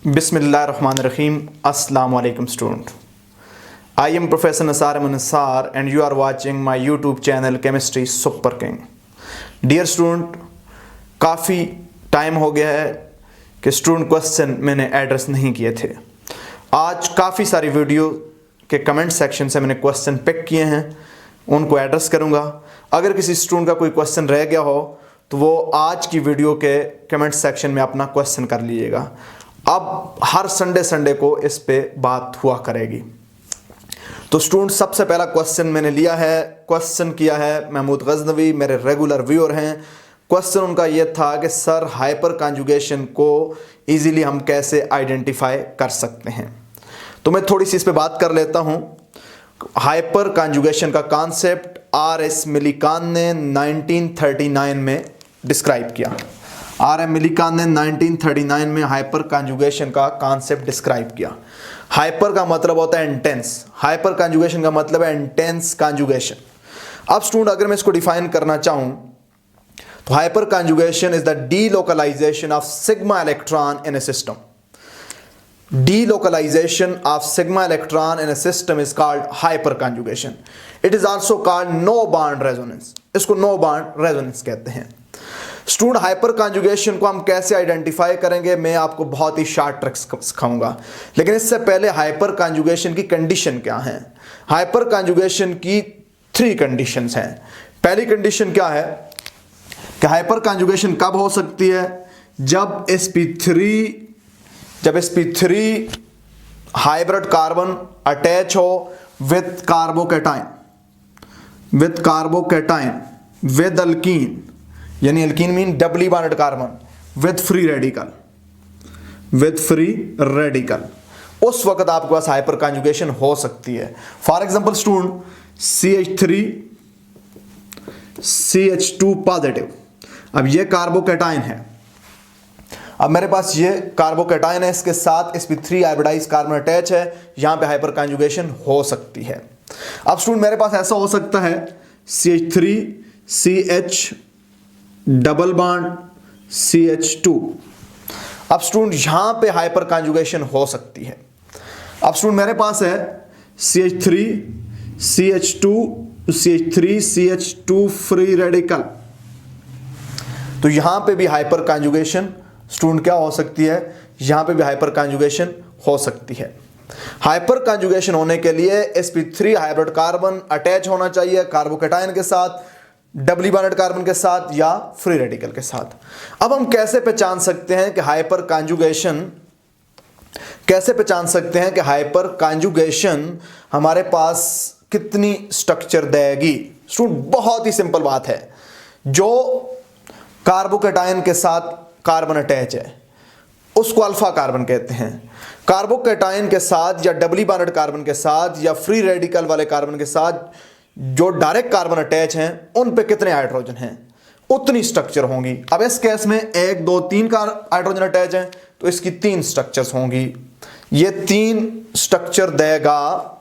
Bismillahirrahmanirrahim. Assalamu alaikum student. I am Professor Nasar Ahmed Nassar and you are watching my YouTube channel Chemistry Super King. Dear student, काफ़ी time हो गया है कि student question मैंने address नहीं किए थे। आज काफ़ी सारी वीडियो के कमेंट सेक्शन से मैंने क्वेश्चन पिक किए हैं, उनको एड्रेस करूँगा। अगर किसी स्टूडेंट का कोई क्वेश्चन रह गया हो तो वो आज की वीडियो के कमेंट सेक्शन में अपना क्वेश्चन कर लीजिएगा। अब हर संडे को इस पे बात हुआ करेगी। तो स्टूडेंट, सबसे पहला क्वेश्चन मैंने लिया है, क्वेश्चन किया है महमूद गजनवी, मेरे रेगुलर व्यूअर हैं। क्वेश्चन उनका ये था कि सर हाइपर कॉन्जुगेशन को इजीली हम कैसे आइडेंटिफाई कर सकते हैं। तो मैं थोड़ी सी इस पे बात कर लेता हूँ। हाइपर कॉन्जुगेशन का कॉन्सेप्ट R.S. मिलीकान ने 1939 में डिस्क्राइब किया। R.M. मिलीकान ने 1939 में हाइपर कॉन्जुगेशन का कॉन्सेप्ट डिस्क्राइब किया। हाइपर का मतलब होता है इंटेंस, हाइपर कॉन्जुगेशन का मतलब है इंटेंस कॉन्जुगेशन। अब स्टूडेंट, अगर मैं इसको डिफाइन करना चाहूं तो hyper conjugation is the delocalization of sigma electron in a system. Delocalization of sigma electron in a system is called hyperconjugation. It is also called no bond resonance. इसको no bond resonance कहते हैं। Student, hyper conjugation को हम कैसे identify करेंगे, मैं आपको बहुत ही शॉर्ट ट्रिक्स सिखाऊंगा। लेकिन इससे पहले हाइपर कॉन्जुगेशन की कंडीशन क्या है। हाइपर कॉन्जुगेशन की 3 कंडीशंस हैं। पहली कंडीशन क्या है कि हाइपर कॉन्जुगेशन कब हो सकती है, जब sp3 हाइब्रिड कार्बन अटैच हो विथ कार्बोकैटाइन विद अल्कीन, यानी alkyne mean doubly bonded carbon with free radical, उस वक्त आपके पास हाइपर कॉन्जुगेशन हो सकती है। For example student, CH3CH2 positive, अब ये कार्बोकैटाइन है। अब मेरे पास ये कार्बोकैटाइन है, इसके साथ sp3 हाइब्रिडाइज्ड कार्बन अटैच है, यहां पे हाइपर कॉन्जुगेशन हो सकती है। अब स्टूडेंट, मेरे पास ऐसा हो सकता है CH3CH डबल बॉन्ड CH2। अब स्टूडेंट, यहां पे हाइपर कॉन्जुगेशन हो सकती है। अब स्टूडेंट, मेरे पास है CH3CH2 फ्री रेडिकल, तो यहां पे भी हाइपर कॉन्जुगेशन स्टूडेंट क्या हो सकती है, यहां पे भी हाइपर कॉन्जुगेशन हो सकती है। हाइपर कॉन्जुगेशन होने के लिए sp3 हाइब्रिड कार्बन अटैच होना चाहिए कार्बोकैटाइन के साथ, डबली बॉन्डेड कार्बन के साथ या फ्री रेडिकल के साथ। अब हम कैसे पहचान सकते हैं कि हाइपर कॉन्जुगेशन हमारे पास कितनी स्ट्रक्चर देगी। स्टूडेंट, बहुत ही सिंपल बात है, जो कार्बोकैटाइन के साथ कार्बन अटैच है उसको अल्फा कार्बन कहते हैं। कार्बोकैटाइन के साथ या डबली बॉन्डेड कार्बन के साथ या फ्री रेडिकल वाले कार्बन के साथ जो डायरेक्ट कार्बन अटैच हैं उन पे कितने हाइड्रोजन हैं, उतनी स्ट्रक्चर होंगी। अब इस केस में 1 2 3 का हाइड्रोजन अटैच है तो इसकी 3 स्ट्रक्चर्स होंगी। ये 3 स्ट्रक्चर देगा,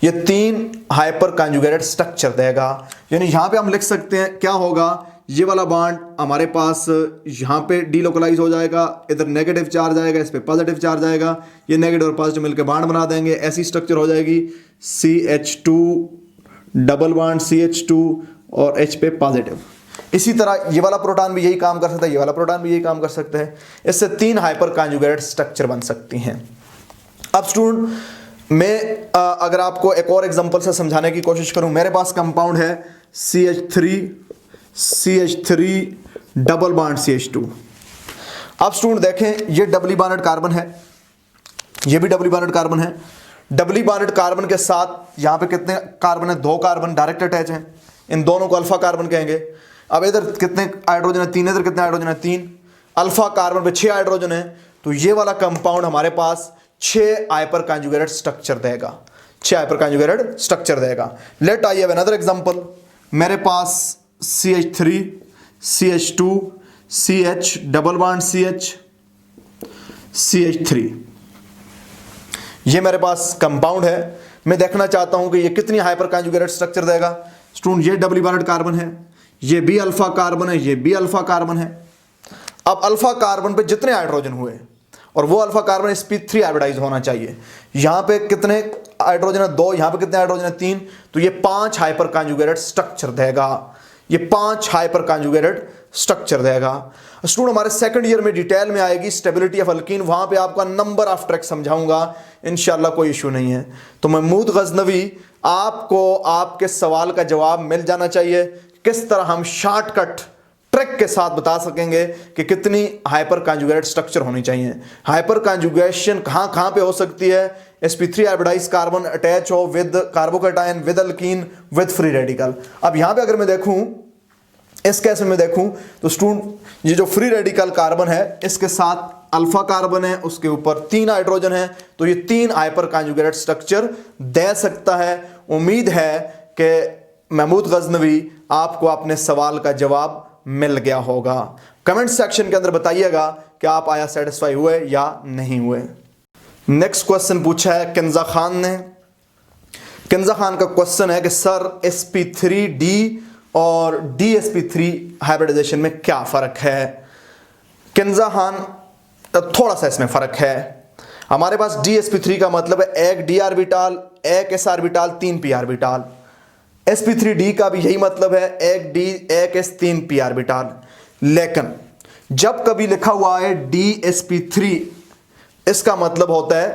ये 3 हाइपर कॉन्जुगेटेड स्ट्रक्चर देगा। यानी यहां पे हम लिख सकते हैं क्या होगा, ये वाला बॉन्ड हमारे पास यहाँ पे डीलोकलाइज हो जाएगा, इधर नेगेटिव चार्ज आएगा, इस पे पॉजिटिव चार्ज आएगा, ये नेगेटिव और पॉजिटिव मिलकर बॉन्ड बना देंगे, ऐसी स्ट्रक्चर हो जाएगी CH2 डबल बॉन्ड CH2 और H पे पॉजिटिव। इसी तरह ये वाला प्रोटॉन भी यही काम कर सकता है, ये वाला प्रोटॉन भी यही काम कर सकता है। इससे 3 हाइपर कॉन्जुगेटेड स्ट्रक्चर बन सकती हैं। अब स्टूडेंट, मैं अगर आपको एक और एग्जांपल से समझाने की कोशिश करूं, मेरे पास कंपाउंड है CH3 डबल बॉन्ड CH2। अब स्टूडेंट देखें, ये डबली बॉन्डेड कार्बन है, ये भी डबली बॉन्डेड कार्बन है। डबली बॉन्डेड कार्बन के साथ यहां पे कितने कार्बन है, 2 कार्बन डायरेक्ट अटैच हैं, इन दोनों को अल्फा कार्बन कहेंगे। अब इधर कितने हाइड्रोजन है, 3, इधर कितने हाइड्रोजन है, 3। अल्फा कार्बन पे 6 हाइड्रोजन है, तो ये वाला कंपाउंड हमारे पास 6 हाइपर कॉन्जुगेटेड स्ट्रक्चर देगा, 6 हाइपर कॉन्जुगेटेड स्ट्रक्चर देगा। Let I have another example. मेरे पास CH3 CH2 CH double bond CH3, ये मेरे पास कंपाउंड है। मैं देखना चाहता हूं कि ये कितनी हाइपर कॉन्जुगेटेड स्ट्रक्चर देगा। स्टूडेंट, ये डबली बॉन्डेड कार्बन है, ये भी अल्फा कार्बन है, ये भी अल्फा कार्बन है। अब अल्फा कार्बन पे जितने हाइड्रोजन हुए और वो अल्फा कार्बन sp3 हाइब्रिडाइज होना चाहिए। यहाँ पे कितने हाइड्रोजन है? 2। यहाँ पे कितने हाइड्रोजन है? 3। तो ये 5 हाइपर कॉन्जुगेटेड स्ट्रक्चर देगा, ये 5 हाइपर कॉन्जुगेटेड स्ट्रक्चर देगा। स्टूडेंट हमारे सेकंड ईयर में डिटेल में आएगी स्टेबिलिटी ऑफ अल्कीन, वहां पे आपका नंबर ऑफ ट्रैक समझाऊंगा इंशाल्लाह, कोई इशू नहीं है। तो महमूद गजनवी, आपको आपके सवाल का जवाब मिल जाना चाहिए, किस तरह हम शॉर्टकट ट्रिक के साथ बता सकेंगे कि कितनी हाइपर कॉन्जुगेटेड स्ट्रक्चर होनी चाहिए। हाइपर कॉन्जुगेशन कहां कहां पे हो सकती है? sp3 हाइब्रिडाइज कार्बन अटैच हो with carbocation, with alkyne, with free radical. अब यहां पे अगर मैं देखूं, इस केस में देखूं तो स्टूडेंट ये जो फ्री रेडिकल कार्बन है इसके साथ अल्फा कार्बन है, उसके ऊपर 3 हाइड्रोजन है, तो ये 3 हाइपर कॉन्जुगेटेड स्ट्रक्चर दे सकता है। उम्मीद है कि महमूद गजनवी आपको अपने सवाल का जवाब मिल गया होगा। कमेंट सेक्शन के अंदर बताइएगा कि आप आया सेटिस्फाई हुए या नहीं हुए। नेक्स्ट क्वेश्चन पूछा है किंजा खान ने। किंजा खान का क्वेश्चन है कि सर sp3d और dsp3 हाइब्रिडाइजेशन में क्या फर्क है? किंजा खान, थोड़ा सा इसमें फर्क है। हमारे पास dsp3 का मतलब है एक d ऑर्बिटल, एक s orbital, 3 p orbital. sp3d का भी यही मतलब है, एक d, एक s, 3 p ऑर्बिटल। लेकिन जब कभी लिखा हुआ है dsp3, इसका मतलब होता है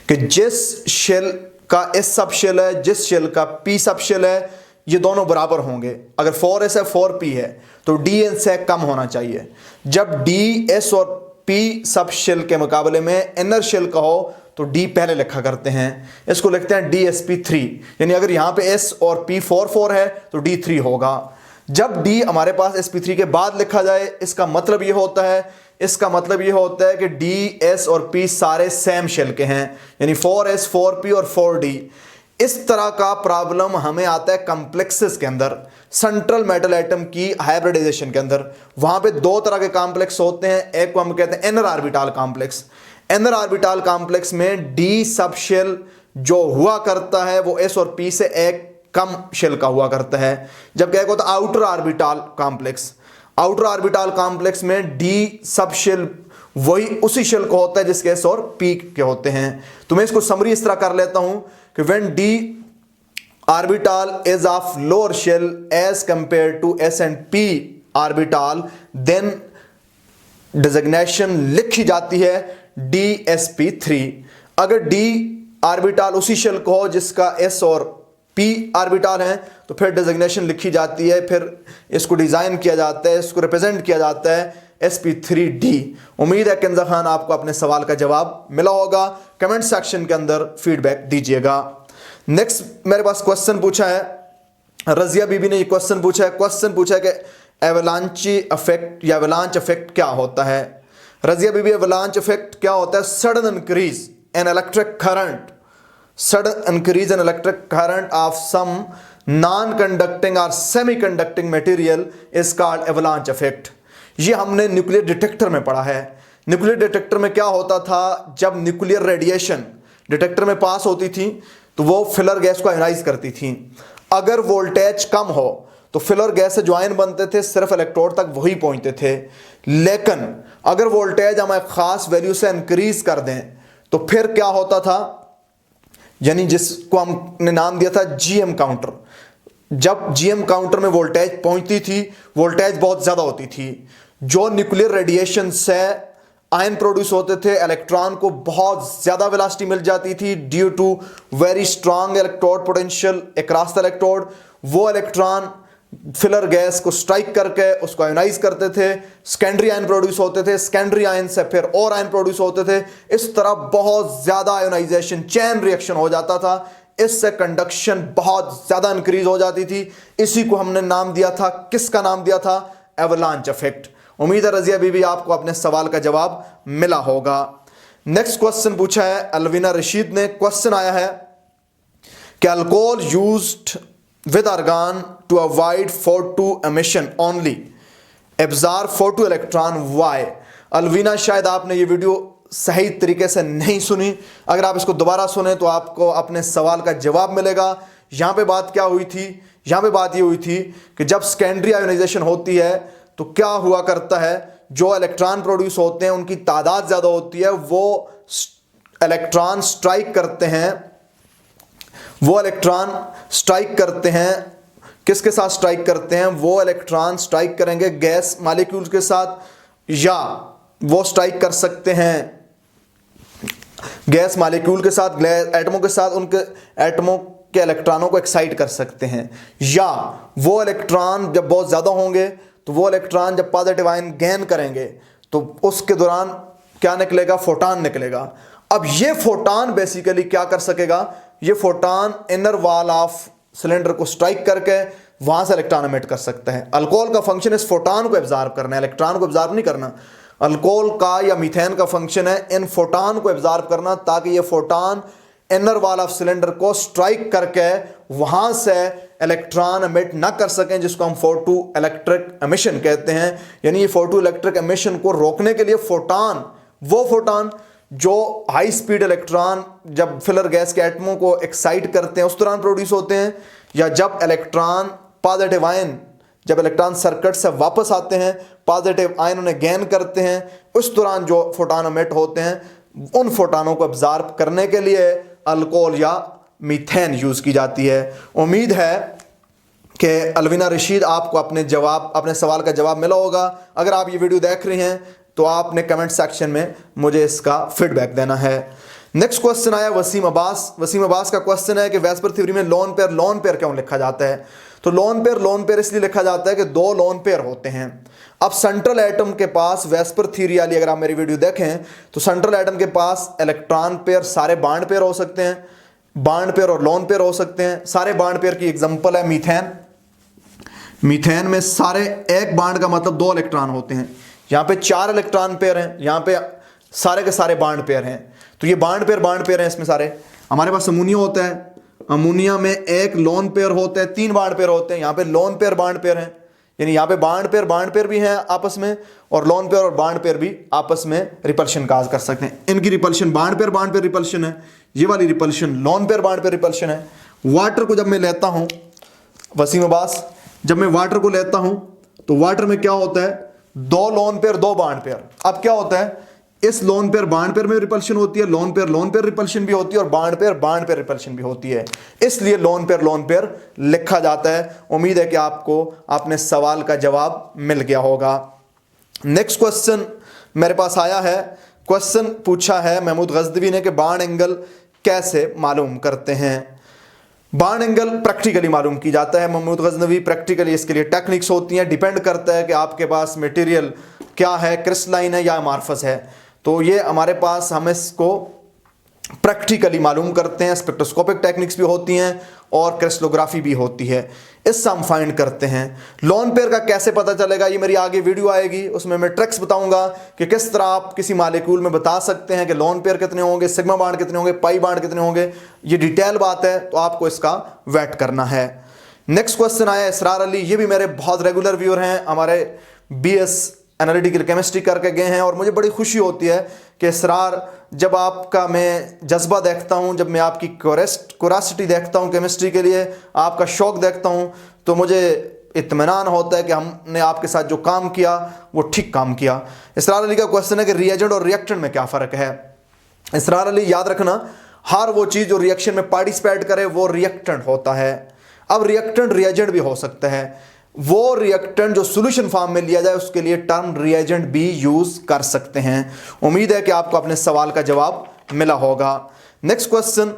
कि जिस शेल का s सब शेल है, जिस शेल का p सब शेल है, ये दोनों बराबर होंगे। अगर 4s है 4p है तो d से कम होना चाहिए। जब d s और p सब शेल के मुकाबले में इनर शेल का हो तो d पहले लिखा करते हैं, इसको लिखते हैं dsp3। यानी अगर यहां पे s और p 4 है तो d3 होगा। जब d हमारे पास sp3 के बाद लिखा जाए, इसका मतलब ये होता है कि d, s और p सारे सेम शेल के हैं, यानी 4s, 4p और 4d। इस तरह का प्रॉब्लम हमें आता है कॉम्प्लेक्सेस के अंदर, सेंट्रल मेटल एटम की हाइब्रिडाइजेशन के अंदर। वहां पे 2 तरह के कॉम्प्लेक्स होते हैं, एक को हम कहते हैं inner orbital complex. Inner orbital complex में d सब शेल जो हुआ करता है वो s और p से एक कम शेल का हुआ करता है। जबकि एक होता है outer orbital complex. Outer orbital complex में d सब शेल वही उसी शेल को होता है जिसके s और p के होते हैं। तो मैं इसको समरी इस तरह कर लेता हूं कि when d orbital is of lower shell as compared to s and p orbital, then designation लिखी जाती है dsp3। अगर d ऑर्बिटल उसी शेल को हो जिसका s और p ऑर्बिटल है तो फिर डिजिग्नेशन लिखी जाती है, फिर इसको डिजाइन किया जाता है, इसको रिप्रेजेंट किया जाता है sp3d। उम्मीद है किंजा खान आपको अपने सवाल का जवाब मिला होगा। कमेंट सेक्शन के अंदर फीडबैक दीजिएगा। नेक्स्ट मेरे पास क्वेश्चन पूछा है, रजिया बीबी ने ये क्वेश्चन पूछा है कि एवलांची इफेक्ट या एवलांच इफेक्ट क्या होता है? रजिया बीबी, एवलांच इफेक्ट क्या होता है? Sudden increase in electric current of some non conducting और semi conducting material is called avalanche effect. ये हमने न्यूक्लियर डिटेक्टर में पढ़ा है। न्यूक्लियर डिटेक्टर में क्या होता था, जब न्यूक्लियर रेडिएशन डिटेक्टर में पास होती थी तो वो फिलर गैस को आयनाइज करती थी। अगर वोल्टेज कम हो तो फिलर गैस से जो आयन बनते थे सिर्फ इलेक्ट्रोड तक वही पहुंचते थे। लेकिन अगर वोल्टेज हम एक खास वैल्यू से इंक्रीज कर दें तो फिर क्या होता था, यानी जिसको हमने नाम दिया था जीएम काउंटर। जब जीएम काउंटर में वोल्टेज पहुंचती थी, वोल्टेज बहुत ज्यादा होती थी, जो न्यूक्लियर रेडिएशन से आयन प्रोड्यूस होते थे, इलेक्ट्रॉन को बहुत ज्यादा वेलोसिटी मिल जाती थी due to very strong electrode potential across the electrode. वो इलेक्ट्रॉन फिलर गैस को स्ट्राइक करके उसको आयोनाइज करते थे, सेकेंडरी आयन प्रोड्यूस होते थे, सेकेंडरी आयन से फिर और आयन प्रोड्यूस होते थे। इस तरह बहुत ज्यादा आयोनाइजेशन चेन रिएक्शन हो जाता था, इससे कंडक्शन बहुत ज्यादा इंक्रीज हो जाती थी। इसी को हमने नाम दिया था, किसका नाम दिया था? Avalanche effect. उम्मीद है रजिया बीबी आपको अपने सवाल का जवाब मिला होगा। नेक्स्ट क्वेश्चन पूछा है अलविना रशीद ने। क्वेश्चन आया है कि alcohol used with argon to avoid photo emission only absorb photo electron, why? अलविना, शायद आपने ये वीडियो सही तरीके से नहीं सुनी। अगर आप इसको दोबारा सुने तो आपको अपने सवाल का जवाब मिलेगा। यहाँ पे बात क्या हुई थी? यहाँ पे बात ये हुई थी कि जब सेकेंडरी आयोनाइजेशन होती है तो क्या हुआ करता है, जो इलेक्ट्रॉन प्रोड्यूस होते हैं उनकी तादाद ज़्यादा होती है, वो इलेक्ट्रॉन स्ट्राइक करते हैं, वो इलेक्ट्रॉन स्ट्राइक करते हैं, किसके साथ स्ट्राइक करते हैं? वो इलेक्ट्रॉन स्ट्राइक करेंगे गैस मॉलिक्यूल्स के साथ, या वो स्ट्राइक कर सकते हैं गैस मॉलिक्यूल के साथ, एटमों के साथ, उनके एटमों के इलेक्ट्रॉनों को एक्साइट कर सकते हैं, या वो इलेक्ट्रॉन जब बहुत ज़्यादा होंगे तो वो इलेक्ट्रॉन जब पॉजिटिव आयन गेन करेंगे तो उसके दौरान क्या निकलेगा? फोटॉन निकलेगा। अब ये फोटॉन बेसिकली क्या कर सकेगा? ये photon inner wall of cylinder को स्ट्राइक करके वहां से इलेक्ट्रॉन एमिट कर सकता है। अल्कोहल का फंक्शन इस फोटॉन को एब्जॉर्ब करना है, इलेक्ट्रॉन को एब्जॉर्ब नहीं करना। अल्कोहल का या मीथेन का फंक्शन है इन फोटॉन को एब्जॉर्ब करना, ताकि ये photon inner wall of cylinder को स्ट्राइक करके वहां से इलेक्ट्रॉन एमिट ना कर सकें, जिसको हम फोटो इलेक्ट्रिक एमिशन कहते हैं। यानी ये फोटो इलेक्ट्रिक एमिशन को रोकने के लिए फोटॉन, वो फोटॉन जो हाई स्पीड इलेक्ट्रॉन जब फिलर गैस के एटमों को एक्साइट करते हैं उस दौरान प्रोड्यूस होते हैं, या जब इलेक्ट्रॉन पॉजिटिव आयन, जब इलेक्ट्रॉन सर्किट से वापस आते हैं, पॉजिटिव आयन उन्हें गेन करते हैं, उस दौरान जो फोटॉन एमिट होते हैं, उन फोटॉनों को एब्जॉर्ब करने के लिए अल्कोहल या मीथेन यूज की जाती है। उम्मीद है कि अलविना रशीद आपको अपने सवाल का जवाब मिला होगा। अगर आप ये वीडियो देख रहे हैं तो आपने कमेंट सेक्शन में मुझे इसका फीडबैक देना है। नेक्स्ट क्वेश्चन आया वसीम अब्बास का क्वेश्चन है कि वेस्पर थ्योरी में लोन पेयर क्यों लिखा जाता है? तो लोन पेयर इसलिए लिखा जाता है कि दो लोन पेयर होते हैं। अब सेंट्रल एटम के पास वेस्पर थ्योरी वाली अगर आप मेरी वीडियो देखें तो सेंट्रल एटम के पास इलेक्ट्रॉन पेयर सारे बॉन्ड पेयर हो सकते हैं, बॉन्ड पेयर और लोन पेयर हो सकते हैं। सारे बॉन्ड पेयर की एग्जांपल है मीथेन में सारे एक बॉन्ड का मतलब 2 इलेक्ट्रॉन होते हैं। यहाँ पे 4 इलेक्ट्रॉन पेयर हैं, यहाँ पे सारे के सारे बॉन्ड पेयर हैं। तो ये बॉन्ड पेयर हैं इसमें सारे। हमारे पास अमोनिया होता है, अमोनिया में एक लोन पेयर होता है, 3 बॉन्ड पेयर होते हैं। यहाँ पे लोन पेयर बॉन्ड पेयर हैं, यानी यहाँ पे बॉन्ड पेयर भी हैं आपस में, और लोन पेयर और बॉन्ड पेयर भी आपस में रिपल्शन काज कर सकते हैं। इनकी रिपल्शन बॉन्ड पेयर रिपल्शन है, ये वाली repulsion lone pair bond pair repulsion है। वाटर को जब मैं लेता हूँ वसीम अब्बास, जब मैं वाटर को लेता हूँ तो वाटर में क्या होता है? 2 लोन पेयर 2 बॉन्ड पेयर। अब क्या होता है, इस लोन पेयर बॉन्ड पेयर में रिपल्शन होती है, लोन पेयर रिपल्शन भी होती है, और बॉन्ड पेयर रिपल्शन भी होती है। इसलिए लोन पेयर लिखा जाता है। उम्मीद है कि आपको अपने सवाल का जवाब मिल गया होगा। नेक्स्ट क्वेश्चन मेरे पास आया है, क्वेश्चन पूछा है महमूद गजनवी ने कि बॉन्ड एंगल कैसे मालूम करते हैं? बॉन्ड एंगल प्रैक्टिकली मालूम की जाता है महमूद गजनवी। प्रैक्टिकली इसके लिए टेक्निक्स होती हैं, डिपेंड करता है कि आपके पास मटेरियल क्या है, क्रिस्टलाइन है या अमॉर्फस है। तो ये हमारे पास, हम इसको प्रैक्टिकली मालूम करते हैं। स्पेक्ट्रोस्कोपिक टेक्निक्स भी होती हैं और क्रिस्टलोग्राफी भी होती है, इससे हम फाइंड करते हैं। लोन पेयर का कैसे पता चलेगा, ये मेरी आगे वीडियो आएगी, उसमें मैं ट्रिक्स बताऊंगा कि किस तरह आप किसी मॉलिक्यूल में बता सकते हैं कि लोन पेयर कितने होंगे, सिग्मा बॉन्ड कितने होंगे, पाई बॉन्ड कितने होंगे। ये डिटेल बात है, तो आपको इसका वेट करना है। नेक्स्ट क्वेश्चन आया इसरार अली, ये भी मेरे बहुत रेगुलर व्यूअर हैं, हमारे BS एनालिटिकल केमिस्ट्री करके गए हैं, और मुझे बड़ी खुशी होती है कि इसरार, जब आपका मैं जज्बा देखता हूं, जब मैं आपकी क्यूरियोसिटी देखता हूं केमिस्ट्री के लिए, आपका शौक देखता हूं, तो मुझे इत्मीनान होता है कि हमने आपके साथ जो काम किया वो ठीक काम किया। इसरार अली का क्वेश्चन है कि रिएजेंट और रिएक्टेंट में क्या फ़र्क है? इसरार अली, याद रखना, हर वो चीज़ जो रिएक्शन में पार्टिसिपेट करे वो रिएक्टेंट होता है। अब रिएक्टेंट रिएजेंट भी हो सकता है। वो रिएक्टेंट जो सॉल्यूशन फॉर्म में लिया जाए उसके लिए टर्म रिएजेंट भी यूज कर सकते हैं। उम्मीद है कि आपको अपने सवाल का जवाब मिला होगा। नेक्स्ट क्वेश्चन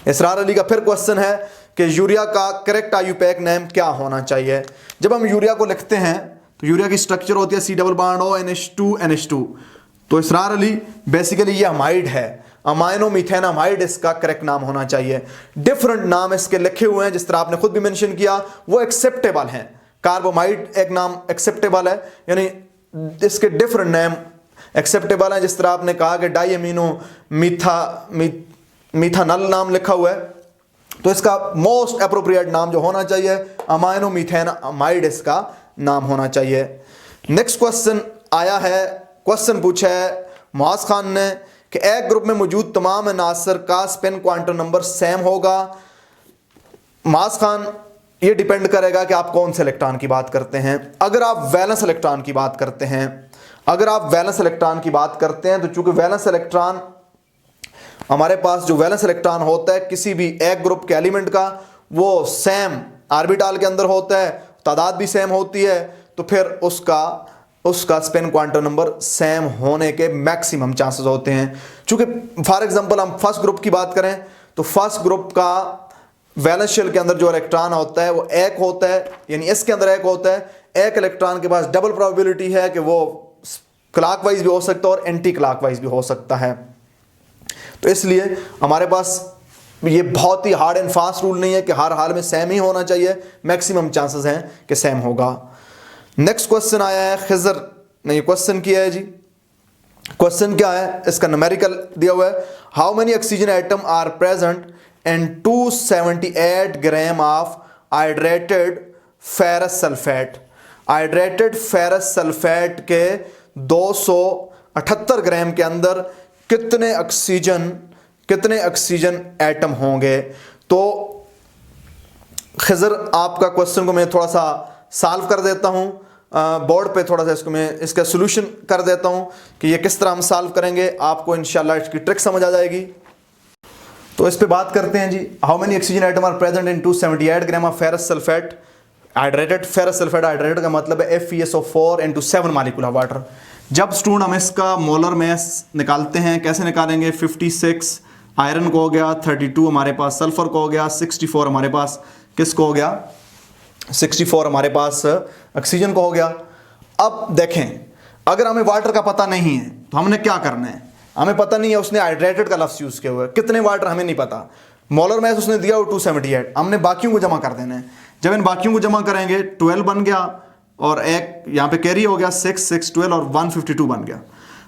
इसरार अली का फिर क्वेश्चन है कि यूरिया का करेक्ट आईयूपैक नेम क्या होना चाहिए? जब हम यूरिया को लिखते हैं तो यूरिया की स्ट्रक्चर होती है C+O NH2NH2। तो इसरार अली, बेसिकली ये अमाइड है, अमाइनो मिथेनामाइड इसका करेक्ट नाम होना चाहिए। डिफरेंट नाम इसके लिखे हुए हैं, जिस तरह आपने खुद भी मेंशन किया, वो एक्सेप्टेबल हैं। कार्बोमाइड एक नाम एक्सेप्टेबल है, यानी इसके डिफरेंट नेम एक्सेप्टेबल हैं। जिस तरह आपने कहा कि डाइएमिनो मीथानल नाम लिखा हुआ है, तो इसका मोस्ट अप्रोप्रिएट नाम जो होना चाहिए अमाइनो मिथेनामाइड इसका नाम होना चाहिए। नेक्स्ट क्वेश्चन आया है, क्वेश्चन पूछा है मुआज खान ने कि एक ग्रुप में मौजूद तमाम अनासर का स्पिन क्वांटम नंबर सेम होगा। मुआज खान, ये डिपेंड करेगा कि आप कौन से इलेक्ट्रॉन की बात करते हैं। अगर आप वैलेंस इलेक्ट्रॉन की बात करते हैं, तो चूंकि वैलेंस इलेक्ट्रॉन, हमारे पास जो वैलेंस इलेक्ट्रॉन होता है किसी भी एक ग्रुप के एलिमेंट का, वो सेम ऑर्बिटल के अंदर होता है, तादाद भी सेम होती है, तो फिर उसका स्पिन क्वांटम नंबर सेम होने के मैक्सिमम चांसेस होते हैं। चूंकि फॉर एग्जांपल हम फर्स्ट ग्रुप की बात करें तो फर्स्ट ग्रुप का वैलेंस शेल के अंदर जो इलेक्ट्रॉन होता है वो एक होता है, यानी इसके अंदर एक होता है। एक इलेक्ट्रॉन के पास डबल प्रोबेबिलिटी है कि वो क्लॉकवाइज भी हो सकता है और एंटी क्लॉकवाइज भी हो सकता है। तो इसलिए हमारे पास ये बहुत ही हार्ड एंड फास्ट रूल नहीं है कि हर हाल में सेम ही होना चाहिए, मैक्सिमम चांसेस हैं कि सेम होगा। नेक्स्ट क्वेश्चन आया है खिजर ने क्वेश्चन किया है जी। क्वेश्चन क्या है, इसका न्यूमेरिकल दिया हुआ है, how many oxygen atom are present in 278 gram of hydrated ferrous sulphate. Hydrated ferrous sulphate के 278 ग्राम के अंदर कितने ऑक्सीजन एटम होंगे। तो खिजर आपका क्वेश्चन को मैं थोड़ा सा सॉल्व कर देता हूं, बोर्ड पे थोड़ा सा इसको मैं इसका सॉल्यूशन कर देता हूं कि ये किस तरह हम सॉल्व करेंगे, आपको इंशाल्लाह इसकी ट्रिक समझ आ जाएगी। तो इस पे बात करते हैं जी। How many oxygen atom are present in 278 gram of ferrous sulphate, hydrated ferrous sulphate. Hydrated का मतलब है FeSO4 into 7 molecule of water. जब स्टूडेंट हम इसका मोलर मास निकालते हैं, कैसे निकालेंगे, 56 आयरन को हो गया, 32 हमारे पास सल्फर को हो गया, 64 हमारे पास किसको हो गया, 64 हमारे पास ऑक्सीजन को हो गया। अब देखें, अगर हमें वाटर का पता नहीं है तो हमने क्या करना है, हमें पता नहीं है, उसने हाइड्रेटेड का लफ्ज़ यूज़ किया हुआ है, कितने वाटर हमें नहीं पता, मोलर मास उसने दिया हुआ 278, हमने बाकियों को जमा कर देना है। जब इन बाकियों को जमा करेंगे 12 बन गया और एक यहाँ पे कैरी हो गया 6 6 12 और 152 बन गया।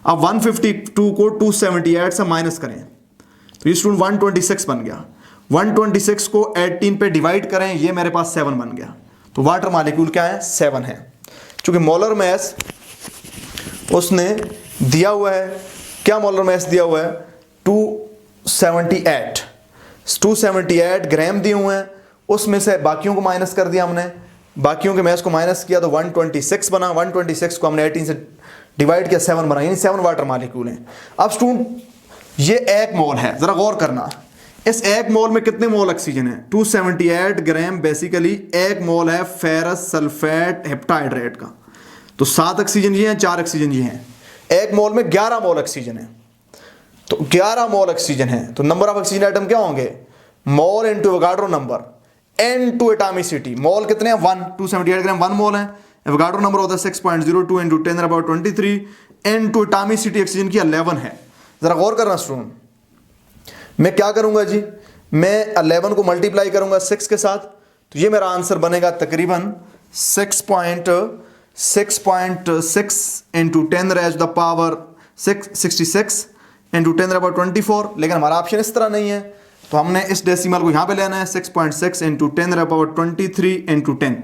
अब 152 को 278 से माइनस करें तो ये स्टूडेंट 126 बन गया। 126 को 18 पे डिवाइड करें, ये मेरे पास 7 बन गया। तो वाटर मॉलिक्यूल क्या है, 7 है। क्योंकि मोलर मास उसने दिया हुआ है, क्या मोलर मास दिया हुआ है, 278 ग्राम दिए हुए हैं, उसमें से बाकियों को माइनस कर दिया हमने, बाकियों के मास को माइनस किया तो 126 बना। 126 को हमने 18 से डिवाइड किया, 7 बना, यानी 7 वाटर मॉलिक्यूल हैं। अब स्टूडेंट ये एक मोल है, जरा गौर करना, इस एक मोल में कितने मोल ऑक्सीजन है, 278 ग्राम बेसिकली एक मोल है फेरस सल्फेट हेप्टाहाइड्रेट का। तो 7 ऑक्सीजन ये हैं, 4 ऑक्सीजन ये हैं, एक मोल में 11 मोल ऑक्सीजन है। तो 11 मोल ऑक्सीजन है तो नंबर ऑफ ऑक्सीजन आइटम क्या होंगे, mole into Avogadro number n to atomicity. Mole कितने हैं, 1, 278 ग्राम 1 मोल है, एवोगाड्रो नंबर होता है 6.02 into 10⁻23, n to atomicity oxygen की 11 है। जरा गौर करना स्टूडेंट, मैं क्या करूंगा जी, मैं 11 को मल्टीप्लाई करूंगा 6 के साथ, तो ये मेरा आंसर बनेगा तकरीबन 6.6 इंटू 10⁻66 इंटू 10⁻24। लेकिन हमारा ऑप्शन इस तरह नहीं है, तो हमने इस डेसिमल को यहाँ पे लेना है, 6.6 इंटू 10⁻23 इंटू 10।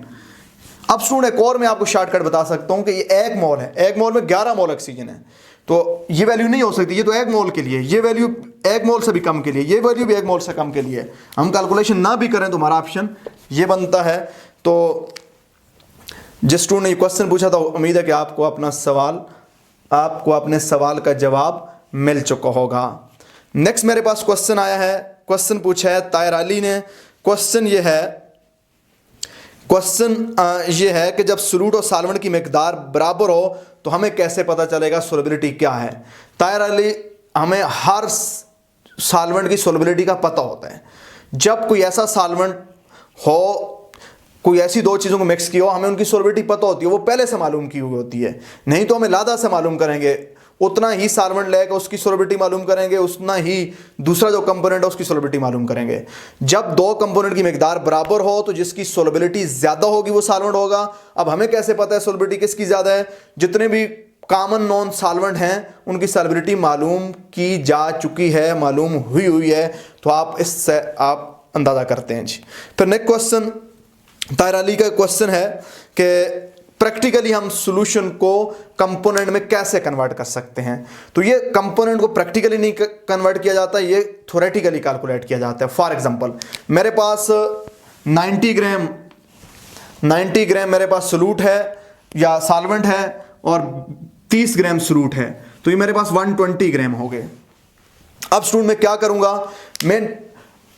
अब स्टूडेंट एक और मैं आपको शॉर्टकट बता सकता हूँ कि ये एक मोल है, एक मोल में 11 मोल ऑक्सीजन है, तो ये वैल्यू नहीं हो सकती, ये तो एक मोल के लिए, ये वैल्यू एक मोल से भी कम के लिए, ये वैल्यू भी एक मोल से कम के लिए। हम कैलकुलेशन ना भी करें तो हमारा ऑप्शन ये बनता है। तो जिस स्टूडेंट ने ये क्वेश्चन पूछा था, उम्मीद है कि आपको अपने सवाल का जवाब मिल चुका होगा। नेक्स्ट मेरे पास क्वेश्चन आया है, क्वेश्चन पूछा है ताहिर अली ने। क्वेश्चन ये है कि जब सोल्यूट और सॉल्वेंट की मिकदार बराबर हो तो हमें कैसे पता चलेगा सोलबिलिटी क्या है। ताहिर अली, हमें हर सॉल्वेंट की सोलबिलिटी का पता होता है। जब कोई ऐसा सॉल्वेंट हो, कोई ऐसी दो चीज़ों को मिक्स की हो, हमें उनकी सोलबिलिटी पता होती है, वो पहले से मालूम की हुई होती है। नहीं तो हमें लादा से मालूम करेंगे, उतना ही सॉल्वेंट लेकर उसकी सोलबिलिटी मालूम करेंगे, उतना ही दूसरा जो कंपोनेंट है उसकी सोलबिलिटी मालूम करेंगे। जब दो कंपोनेंट की मिकदार बराबर हो तो जिसकी सोलबिलिटी ज़्यादा होगी वो सॉल्वेंट होगा। अब हमें कैसे पता है सोलबिलिटी किसकी ज़्यादा है, जितने भी कॉमन नॉन सॉल्वेंट हैं उनकी सोलबिलिटी मालूम की जा चुकी है, मालूम हुई है, तो आप इससे आप अंदाज़ा करते हैं जी। फिर नेक्स्ट क्वेश्चन ताहिर अली का क्वेश्चन है कि प्रैक्टिकली हम सॉल्यूशन को कंपोनेंट में कैसे कन्वर्ट कर सकते हैं। तो ये कंपोनेंट को प्रैक्टिकली नहीं कन्वर्ट किया जाता, ये थ्योरेटिकली कैलकुलेट किया जाता है। फॉर एग्जांपल मेरे पास 90 ग्राम 90 ग्राम मेरे पास सोलूट है या सॉल्वेंट है और 30 ग्राम सोलूट है, तो ये मेरे पास 120 ग्राम हो गए। अब स्टूडेंट मैं क्या करूंगा, मैं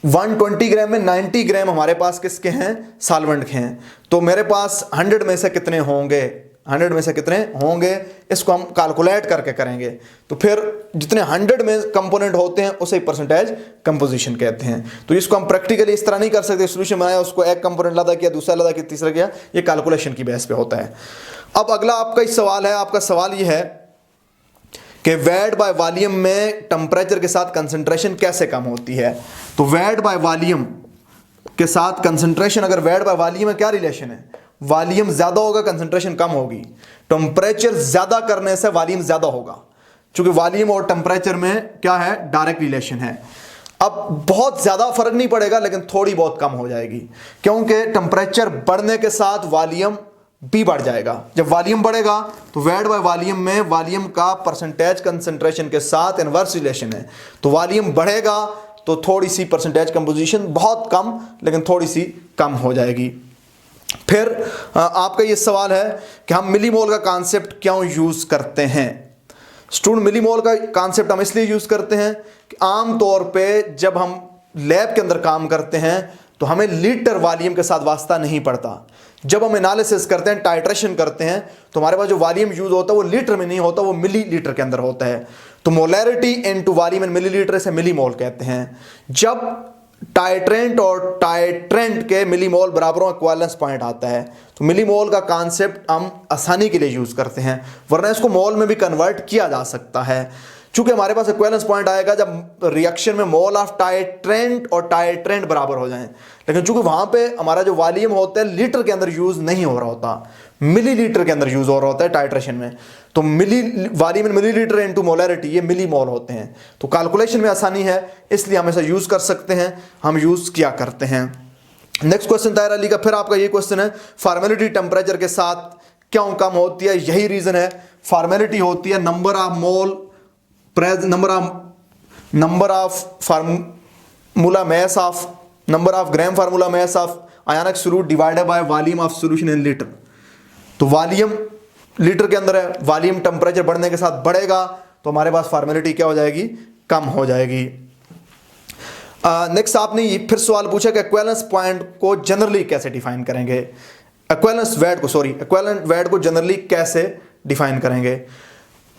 120 ग्राम में 90 ग्राम हमारे पास किसके हैं, सॉल्वेंट के हैं, तो मेरे पास 100 में से कितने होंगे, 100 में से कितने होंगे, इसको हम कैलकुलेट करके करेंगे। तो फिर जितने 100 में कंपोनेंट होते हैं उसे परसेंटेज कंपोजिशन कहते हैं। तो इसको हम प्रैक्टिकली इस तरह नहीं कर सकते, सोल्यूशन बनाया उसको एक कंपोनेंट लदा किया, दूसरा लदा किया, तीसरा किया, ये कैलकुलेशन की बेस पे होता है। अब अगला आपका इस सवाल है, आपका सवाल ये है कि वेट बाय वॉल्यूम में टेम्परेचर के साथ कंसंट्रेशन कैसे कम होती है। तो वेट बाय वॉल्यूम के साथ कंसंट्रेशन, अगर वेट बाय वॉल्यूम में क्या रिलेशन है, वॉल्यूम ज्यादा होगा कंसंट्रेशन कम होगी, टेम्परेचर ज्यादा करने से वॉल्यूम ज्यादा होगा, क्योंकि वॉल्यूम और टेम्परेचर में क्या है, डायरेक्ट रिलेशन है। अब बहुत ज्यादा फर्क नहीं पड़ेगा लेकिन थोड़ी बहुत कम हो जाएगी, क्योंकि टेम्परेचर बढ़ने के साथ वॉल्यूम भी बढ़ जाएगा। जब वॉल्यूम बढ़ेगा तो वेट बाय वॉल्यूम में वॉल्यूम का परसेंटेज कंसंट्रेशन के साथ इनवर्स रिलेशन है, तो वॉल्यूम बढ़ेगा तो थोड़ी सी परसेंटेज कंपोजिशन बहुत कम लेकिन थोड़ी सी कम हो जाएगी। फिर आपका ये सवाल है कि हम मिलीमोल का कॉन्सेप्ट क्यों यूज करते हैं। स्टूडेंट मिलीमोल का कॉन्सेप्ट हम इसलिए यूज करते हैं कि आम तौर पे जब हम लैब के अंदर काम करते हैं तो हमें लीटर वॉल्यूम के साथ वास्ता नहीं पड़ता। जब हम एनालिसिस करते हैं, टाइट्रेशन करते हैं, तो हमारे पास जो वॉल्यूम यूज होता है वो लीटर में नहीं होता, वो मिली लीटर के अंदर होता है। तो molarity into volume in millilitre से मिलीमोल कहते हैं। जब टाइट्रेंट और टाइट्रेंट के मिलीमोल बराबरों इक्विवेलेंस पॉइंट आता है तो मिलीमोल का कॉन्सेप्ट हम आसानी के लिए यूज करते हैं, वरना इसको मोल में भी कन्वर्ट किया जा सकता है। चूंकि हमारे पास इक्विवेलेंस पॉइंट आएगा जब रिएक्शन में मोल ऑफ टाइट्रेंट और टाइट्रेंट बराबर हो जाएं, लेकिन चूंकि वहां पे हमारा जो वॉल्यूम होता है लीटर के अंदर यूज नहीं हो रहा होता, मिलीलीटर के अंदर यूज हो रहा होता है टाइट्रेशन में, तो मिली volume in millilitre into molarity ये मिलीमोल होते हैं। तो कैलकुलेशन में आसानी है इसलिए हम ऐसा यूज कर सकते हैं, हम यूज किया करते हैं। नेक्स्ट क्वेश्चन ताहिर अली का, फिर आपका ये क्वेश्चन है फॉर्मेलिटी टेम्परेचर के साथ क्यों कम होती है। यही रीजन है, फॉर्मेलिटी होती है number of mole number of formula mass of number of gram formula mass of ionic solute divided by volume of solution in litre. तो वॉल्यूम लीटर के अंदर है, वॉल्यूम टेम्परेचर बढ़ने के साथ बढ़ेगा तो हमारे पास फॉर्मेलिटी क्या हो जाएगी, कम हो जाएगी। नेक्स्ट आपने ये फिर सवाल पूछा कि इक्विवेलेंस पॉइंट को जनरली कैसे डिफाइन करेंगे, इक्विवेलेंट वेट को जनरली कैसे डिफाइन करेंगे।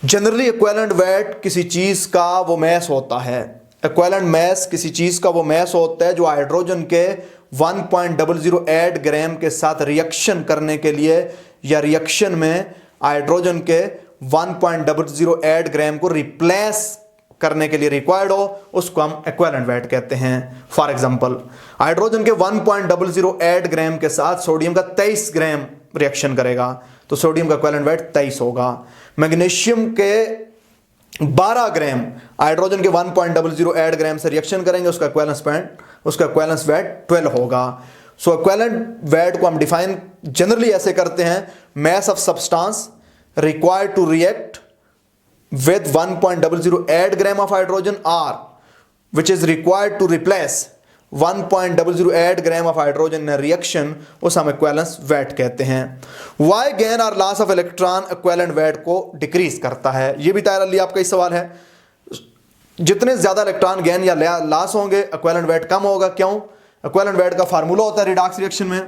जनरली इक्विवेलेंट वेट किसी चीज का वो मैस होता है, इक्विवेलेंट मैस किसी चीज का वो मैस होता है जो हाइड्रोजन के 1.008 ग्राम के साथ रिएक्शन करने के लिए या रिएक्शन में हाइड्रोजन के 1.008 ग्राम को रिप्लेस करने के लिए रिक्वायर्ड हो, उसको हम इक्विवेलेंट वेट कहते हैं। फॉर एग्जांपल हाइड्रोजन के 1.008 ग्राम के साथ सोडियम का 23 ग्राम रिएक्शन करेगा तो सोडियम का इक्विवेलेंट वेट 23 होगा। मैग्नीशियम के 12 ग्राम हाइड्रोजन के 1.008 ग्राम से रिएक्शन करेंगे, उसका इक्विवेलेंस वेट 12 होगा। सो इक्विवेलेंट वेट को हम डिफाइन जनरली ऐसे करते हैं, mass of substance required to react with 1.008 gram of hydrogen or which is required to replace 1.008 gram of hydrogen in a reaction, उस हम इक्विवेलेंस वेट कहते हैं। Why gain or loss of electron equivalent weight को decrease करता है, ये भी ताहिर अली आपका ही सवाल है। जितने ज्यादा इलेक्ट्रॉन गेन या लॉस होंगे इक्विवेलेंट वेट कम होगा। क्यों? इक्विवेलेंट वेट का फार्मूला होता है रिडॉक्स रिएक्शन में,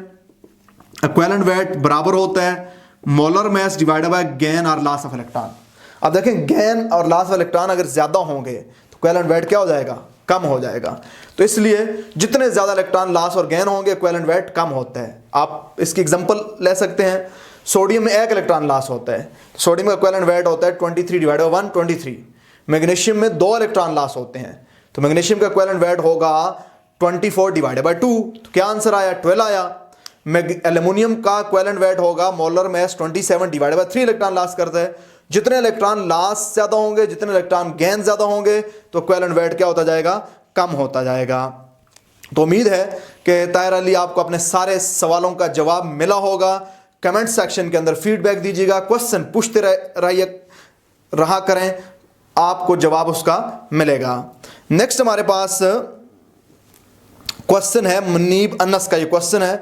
इक्विवेलेंट वेट बराबर होता है molar mass divided by gain और लॉस ऑफ इलेक्ट्रॉन। अब देखें गेन और लॉस ऑफ इलेक्ट्रॉन अगर ज्यादा होंगे तो इक्विवेलेंट वेट क्या हो जाएगा, कम हो जाएगा। तो इसलिए जितने ज्यादा इलेक्ट्रॉन लॉस और गेन होंगे इक्विवेलेंट वेट कम होता है। आप इसकी एग्जांपल ले सकते हैं, सोडियम में 1 इलेक्ट्रॉन लॉस होता है, सोडियम का इक्विवेलेंट वेट होता है 23 डिवाइडेड बाय 123। मैग्नीशियम में 2 इलेक्ट्रॉन लॉस होते हैं तो मैग्नीशियम का इक्विवेलेंट वेट होगा 24 डिवाइडेड बाय 2, तो क्या आंसर आया, 12 आया। एल्यूमिनियम का इक्विवेलेंट वेट होगा molar mass 27 divided by 3 electron loss करता है। जितने इलेक्ट्रॉन लॉस ज्यादा होंगे, जितने इलेक्ट्रॉन गेन ज्यादा होंगे तो इक्विवेलेंट वेट क्या होता जाएगा, कम होता जाएगा। तो उम्मीद है कि ताहिर अली आपको अपने सारे सवालों का जवाब मिला होगा। कमेंट सेक्शन के अंदर फीडबैक दीजिएगा, क्वेश्चन पूछते रहा करें, आपको जवाब उसका मिलेगा। नेक्स्ट हमारे पास क्वेश्चन है मुनीब अनस का, ये क्वेश्चन है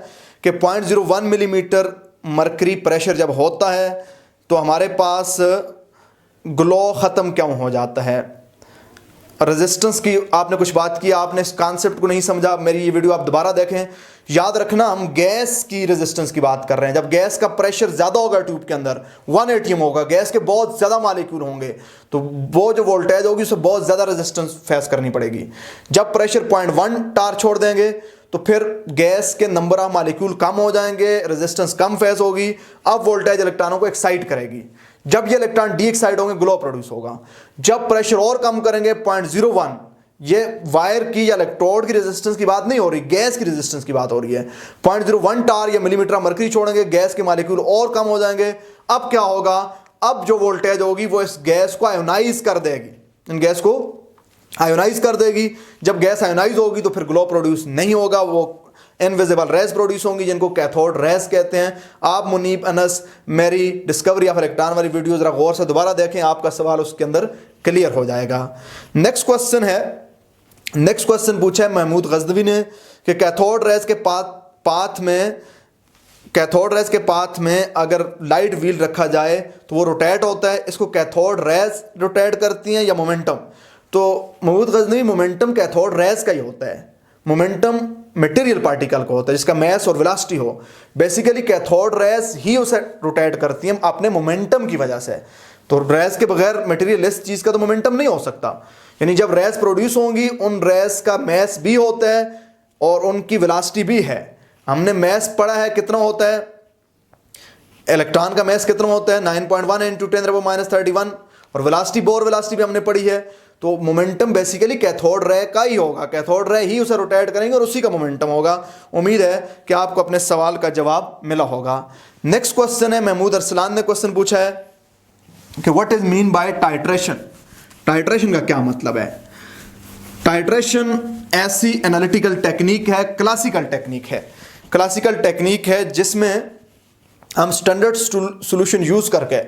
कि 0.01 मिलीमीटर मरकरी प्रेशर जब होता है तो हमारे पास ग्लो ख़त्म क्यों हो जाता है। रेजिस्टेंस की आपने कुछ बात की, आपने इस कॉन्सेप्ट को नहीं समझा, मेरी ये वीडियो आप दोबारा देखें। याद रखना हम गैस की रेजिस्टेंस की बात कर रहे हैं। जब गैस का प्रेशर ज़्यादा होगा ट्यूब के अंदर 1 atm होगा, गैस के बहुत ज़्यादा मालिक्यूल होंगे, तो वो जो वोल्टेज होगी उसे बहुत ज़्यादा रेजिस्टेंस फेस करनी पड़ेगी। जब प्रेशर 0.1 टार छोड़ देंगे तो फिर गैस के नंबर ऑफ मालिक्यूल कम हो जाएंगे, रेजिस्टेंस कम फेस होगी। अब वोल्टेज इलेक्ट्रॉनों को एक्साइट करेगी। जब ये इलेक्ट्रॉन डी एक्साइट होंगे ग्लो प्रोड्यूस होगा। जब प्रेशर और कम करेंगे 0.01, ये वायर की या इलेक्ट्रोड की रेजिस्टेंस की बात नहीं हो रही, गैस की रेजिस्टेंस की बात हो रही है। 0.01 टार या मिलीमीटर मरकरी छोड़ेंगे, गैस के मालिक्यूल और कम हो जाएंगे। अब क्या होगा, अब जो वोल्टेज होगी वो इस गैस को आयोनाइज कर देगी, इन गैस को आयोनाइज कर देगी। जब गैस आयोनाइज होगी तो फिर ग्लो प्रोड्यूस नहीं होगा, वो इनविजिबल रेज प्रोड्यूस होंगी जिनको कैथोड रेज कहते हैं। आप मुनीब अनस मेरी डिस्कवरी ऑफ इलेक्ट्रॉन वाली वीडियो जरा गौर से दोबारा देखें, आपका सवाल उसके अंदर क्लियर हो जाएगा। नेक्स्ट क्वेश्चन पूछा है महमूद गजनवी ने कि कैथोड रेज के पाथ में अगर लाइट व्हील रखा जाए तो वो रोटेट होता है, इसको कैथोड रेज रोटेट करती हैं या मोमेंटम। तो Mahmud Ghaznavi momentum cathode rays का ही होता है। मोमेंटम मटेरियल पार्टिकल को होता है जिसका मैस और वेलोसिटी हो। बेसिकली कैथोड रेज ही उसे रोटेट करती हैं अपने मोमेंटम की वजह से। तो रेज के बगैर मटेरियलिस्ट चीज़ का तो मोमेंटम नहीं हो सकता। यानी जब रेज प्रोड्यूस होंगी उन रेज का मैस भी होता है और उनकी वेलोसिटी भी है। हमने मैस पढ़ा है कितना होता है, इलेक्ट्रॉन का मैस कितना होता है 9.1 × 10⁻31 और वेलोसिटी बोर वेलोसिटी भी हमने पढ़ी है। तो मोमेंटम बेसिकली कैथोड रे का ही होगा, कैथोड रे ही उसे रोटेट करेंगे और उसी का मोमेंटम होगा। उम्मीद है कि आपको अपने सवाल का जवाब मिला होगा। नेक्स्ट क्वेश्चन है महमूद अरसलान ने क्वेश्चन पूछा है कि what is mean by titration. Titration का क्या मतलब है। टाइट्रेशन ऐसी एनालिटिकल टेक्निक है, क्लासिकल टेक्निक है जिसमें हम स्टैंडर्ड सॉल्यूशन यूज करके,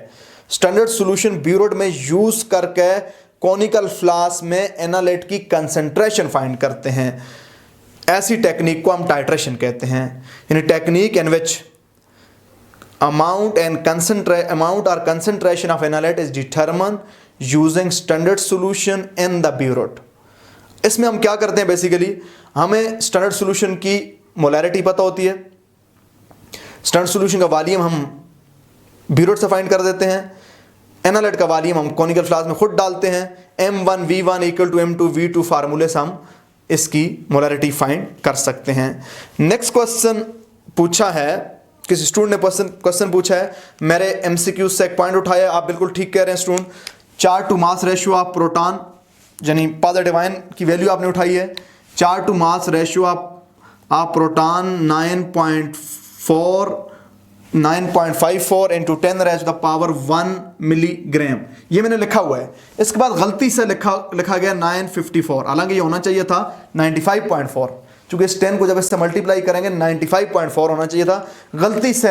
स्टैंडर्ड सॉल्यूशन ब्यूरोड में यूज करके कॉनिकल फ्लास्क में एनालाइट की कंसंट्रेशन फाइंड करते हैं। ऐसी टेक्निक को हम टाइट्रेशन कहते हैं। यानी technique in which amount or concentration of analyte is determined using standard solution in the bureau। इसमें हम क्या करते हैं, बेसिकली हमें स्टैंडर्ड सॉल्यूशन की मोलैरिटी पता होती है, स्टैंडर्ड सॉल्यूशन का वॉल्यूम हम ब्यूरो से फाइंड कर देते हैं, एनालाइट का वॉल्यूम हम कॉनिकल फ्लास्क में खुद डालते हैं, M1 V1 = M2 V2 फार्मूले से हम इसकी मोलैरिटी फाइंड कर सकते हैं। नेक्स्ट क्वेश्चन पूछा है, किसी स्टूडेंट ने क्वेश्चन पूछा है, मेरे MCQ से एक पॉइंट उठाया, आप बिल्कुल ठीक कह रहे हैं student. 4 to mass ratio of proton यानी पॉजिटिव आयन की वैल्यू आपने उठाई है। 4 to mass ratio of proton 9.54 × 10⁻1 milligram, ये मैंने लिखा हुआ है। इसके बाद गलती से लिखा गया 954, हालांकि ये होना चाहिए था 95.4, चूंकि इस 10 को जब इससे मल्टीप्लाई करेंगे 95.4 होना चाहिए था, गलती से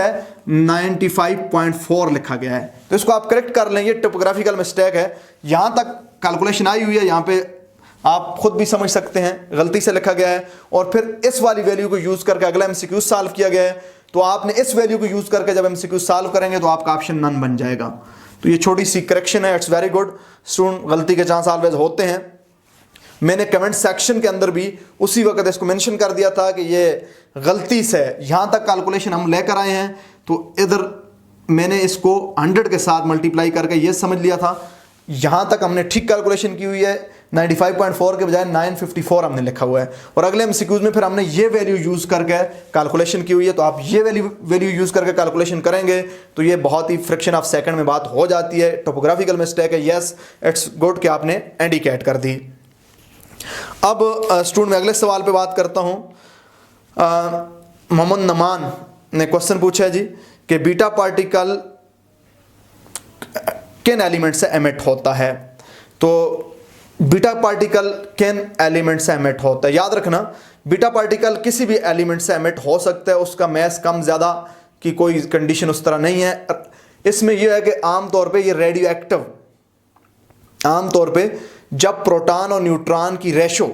95.4 लिखा गया है। तो इसको आप करेक्ट कर लें, ये टाइपोग्राफिकल मिस्टेक है। यहां तक कैलकुलेशन आई हुई है, यहां पे आप खुद भी समझ सकते हैं गलती से लिखा गया है। और फिर इस वाली वैल्यू को यूज करके अगला MCQ सॉल्व किया गया है। तो आपने इस वैल्यू को यूज करके जब MCQ सॉल्व करेंगे तो आपका ऑप्शन नन बन जाएगा। तो ये छोटी सी करेक्शन है, इट्स वेरी गुड स्टूडेंट, गलती के चांस ऑलवेज होते हैं। मैंने कमेंट सेक्शन के अंदर भी उसी वक्त इसको मेंशन कर दिया था कि ये गलती से यहाँ तक कैलकुलेशन हम लेकर आए हैं, तो इधर मैंने इसको 100 के साथ मल्टीप्लाई करके ये समझ लिया था, यहाँ तक हमने ठीक कैलकुलेशन की हुई है। 95.4 के बजाय 954 हमने लिखा हुआ है। और अगले MCQs में फिर हमने ये वैल्यू यूज करके कैलकुलेशन की हुई है। तो आप ये वैल्यू यूज करके कैलकुलेशन करेंगे तो ये बहुत ही फ्रैक्शन ऑफ सेकंड में बात हो जाती है। टोपोग्राफिकल मिस्टेक है, यस इट्स गुड कि आपने इंडिकेट कर दी। अब स्टूडेंट में अगले सवाल पे बात करता हूं। मोहम्मद नमान ने क्वेश्चन पूछा है जी कि बीटा पार्टिकल किन एलिमेंट से एमिट होता है। तो बीटा पार्टिकल किन एलिमेंट से एमिट होता है, याद रखना बीटा पार्टिकल किसी भी एलिमेंट से एमिट हो सकता है, उसका मैस कम ज़्यादा की कोई कंडीशन उस तरह नहीं है। इसमें यह है कि आमतौर पे ये रेडियो एक्टिव, आमतौर पे जब प्रोटॉन और न्यूट्रॉन की रेशो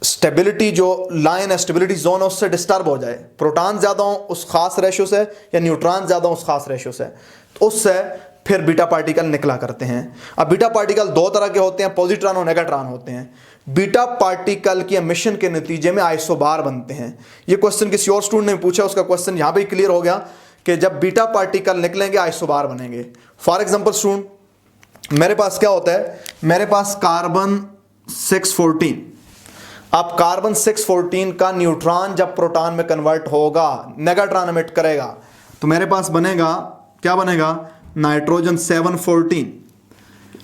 स्टेबिलिटी जो लाइन है, स्टेबिलिटी जोन है, उससे डिस्टर्ब हो जाए, प्रोटॉन ज़्यादा हो उस खास रेशो से या न्यूट्रॉन ज़्यादा हो उस खास रेशो से, तो उससे फिर बीटा पार्टिकल निकला करते हैं। अब बीटा पार्टिकल दो तरह के होते हैं, पॉजिट्रॉन और नेगेट्रॉन होते हैं। बीटा पार्टिकल की एमिशन के नतीजे में आइसोबार बनते हैं। ये क्वेश्चन किसी और स्टूडेंट ने पूछा, उसका क्वेश्चन यहाँ पे क्लियर हो गया कि जब बीटा पार्टिकल निकलेंगे आइसोबार बनेंगे। फॉर एग्जाम्पल स्टूडेंट, मेरे पास क्या होता है, मेरे पास कार्बन 614, अब कार्बन 614 का न्यूट्रॉन जब प्रोटॉन में कन्वर्ट होगा, नेगेट्रॉन एमिट करेगा, तो मेरे पास बनेगा, क्या बनेगा, नाइट्रोजन 714।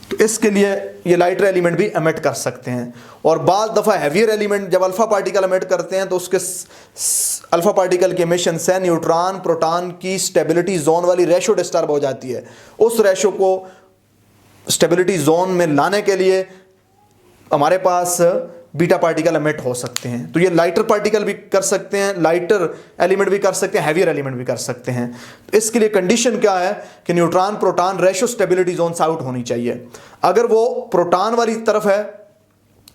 तो इसके लिए ये लाइटर एलिमेंट भी एमिट कर सकते हैं। और बाद दफ़ा हैवियर एलिमेंट जब अल्फा पार्टिकल एमिट करते हैं तो उसके अल्फा पार्टिकल के एमिशन से न्यूट्रॉन प्रोटॉन की स्टेबिलिटी जोन वाली रेशो डिस्टर्ब हो जाती है। उस रेशो को स्टेबिलिटी जोन में लाने के लिए हमारे पास बीटा पार्टिकल एमिट हो सकते हैं। तो ये लाइटर पार्टिकल भी कर सकते हैं, लाइटर एलिमेंट भी कर सकते हैं, हैवियर एलिमेंट भी कर सकते हैं। तो इसके लिए कंडीशन क्या है कि neutron proton ratio stability zone से आउट होनी चाहिए। अगर वो प्रोटॉन वाली तरफ है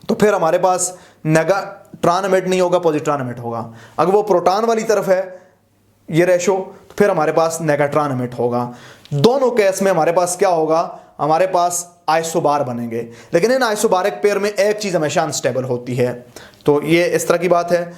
तो फिर हमारे पास नेगेट्रॉन एमिट नहीं होगा, पॉजिट्रॉन एमिट होगा। अगर वो प्रोटॉन वाली तरफ है ये रेशो, तो फिर हमारे पास नेगेट्रॉन एमिट होगा। दोनों केस में हमारे पास क्या होगा, हमारे पास आइसोबार बनेंगे। लेकिन इन आइसोबारिक पेयर में एक चीज़ हमेशा अनस्टेबल होती है। तो ये इस तरह की बात है।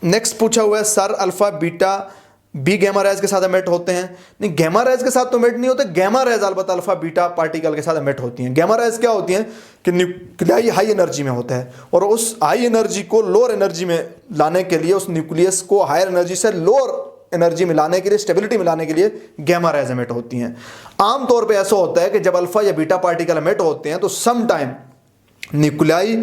नेक्स्ट पूछा हुआ है, sir alpha beta B gamma rays के साथ एमिट होते हैं? नहीं, गैमा रेज के साथ तो एमिट नहीं होते। गैमा रेज अलबत्ता अल्फा बीटा पार्टिकल के साथ एमिट होती हैं। गैमा रेज क्या होती हैं कि न्यूक्लियाई हाई एनर्जी में होता है और उस हाई एनर्जी को लोअर एनर्जी में लाने के लिए, उस न्यूक्लियस को हायर एनर्जी से लोअर एनर्जी मिलाने के लिए, स्टेबिलिटी मिलाने के लिए गैमा रेज एमिट होती हैं। आमतौर पे ऐसा होता है कि जब अल्फा या बीटा पार्टिकल एमिट होते हैं तो सम टाइम न्यूक्लियाई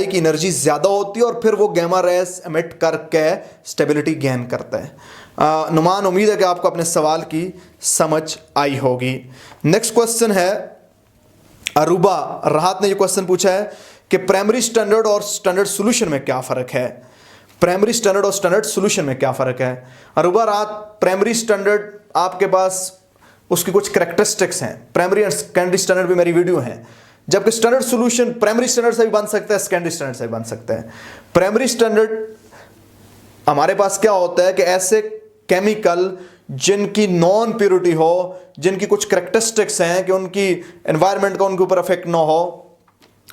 की एनर्जी ज़्यादा होती है और फिर वो गैमा रेज एमिट करके स्टेबिलिटी गेन करता है। नुमान, उम्मीद है कि आपको अपने सवाल की समझ आई होगी। नेक्स्ट क्वेश्चन है अरूबा राहत ने ये क्वेश्चन पूछा है कि प्राइमरी स्टैंडर्ड और स्टैंडर्ड सॉल्यूशन में क्या फ़र्क है? प्राइमरी स्टैंडर्ड और स्टैंडर्ड सॉल्यूशन में क्या फ़र्क है? अरूबा रात, प्राइमरी स्टैंडर्ड आपके पास उसकी कुछ करैक्टरिस्टिक्स हैं, प्राइमरी एंड सेकेंडरी स्टैंडर्ड भी मेरी वीडियो है, जबकि स्टैंडर्ड सॉल्यूशन प्राइमरी स्टैंडर्ड से भी बन सकता है, सेकेंडरी स्टैंडर्ड से भी बन सकता है। प्राइमरी स्टैंडर्ड हमारे पास क्या होता है कि ऐसे केमिकल जिनकी नॉन प्योरिटी हो, जिनकी कुछ करैक्टरिस्टिक्स हैं कि उनकी एनवायरनमेंट का उनके ऊपर इफेक्ट ना हो,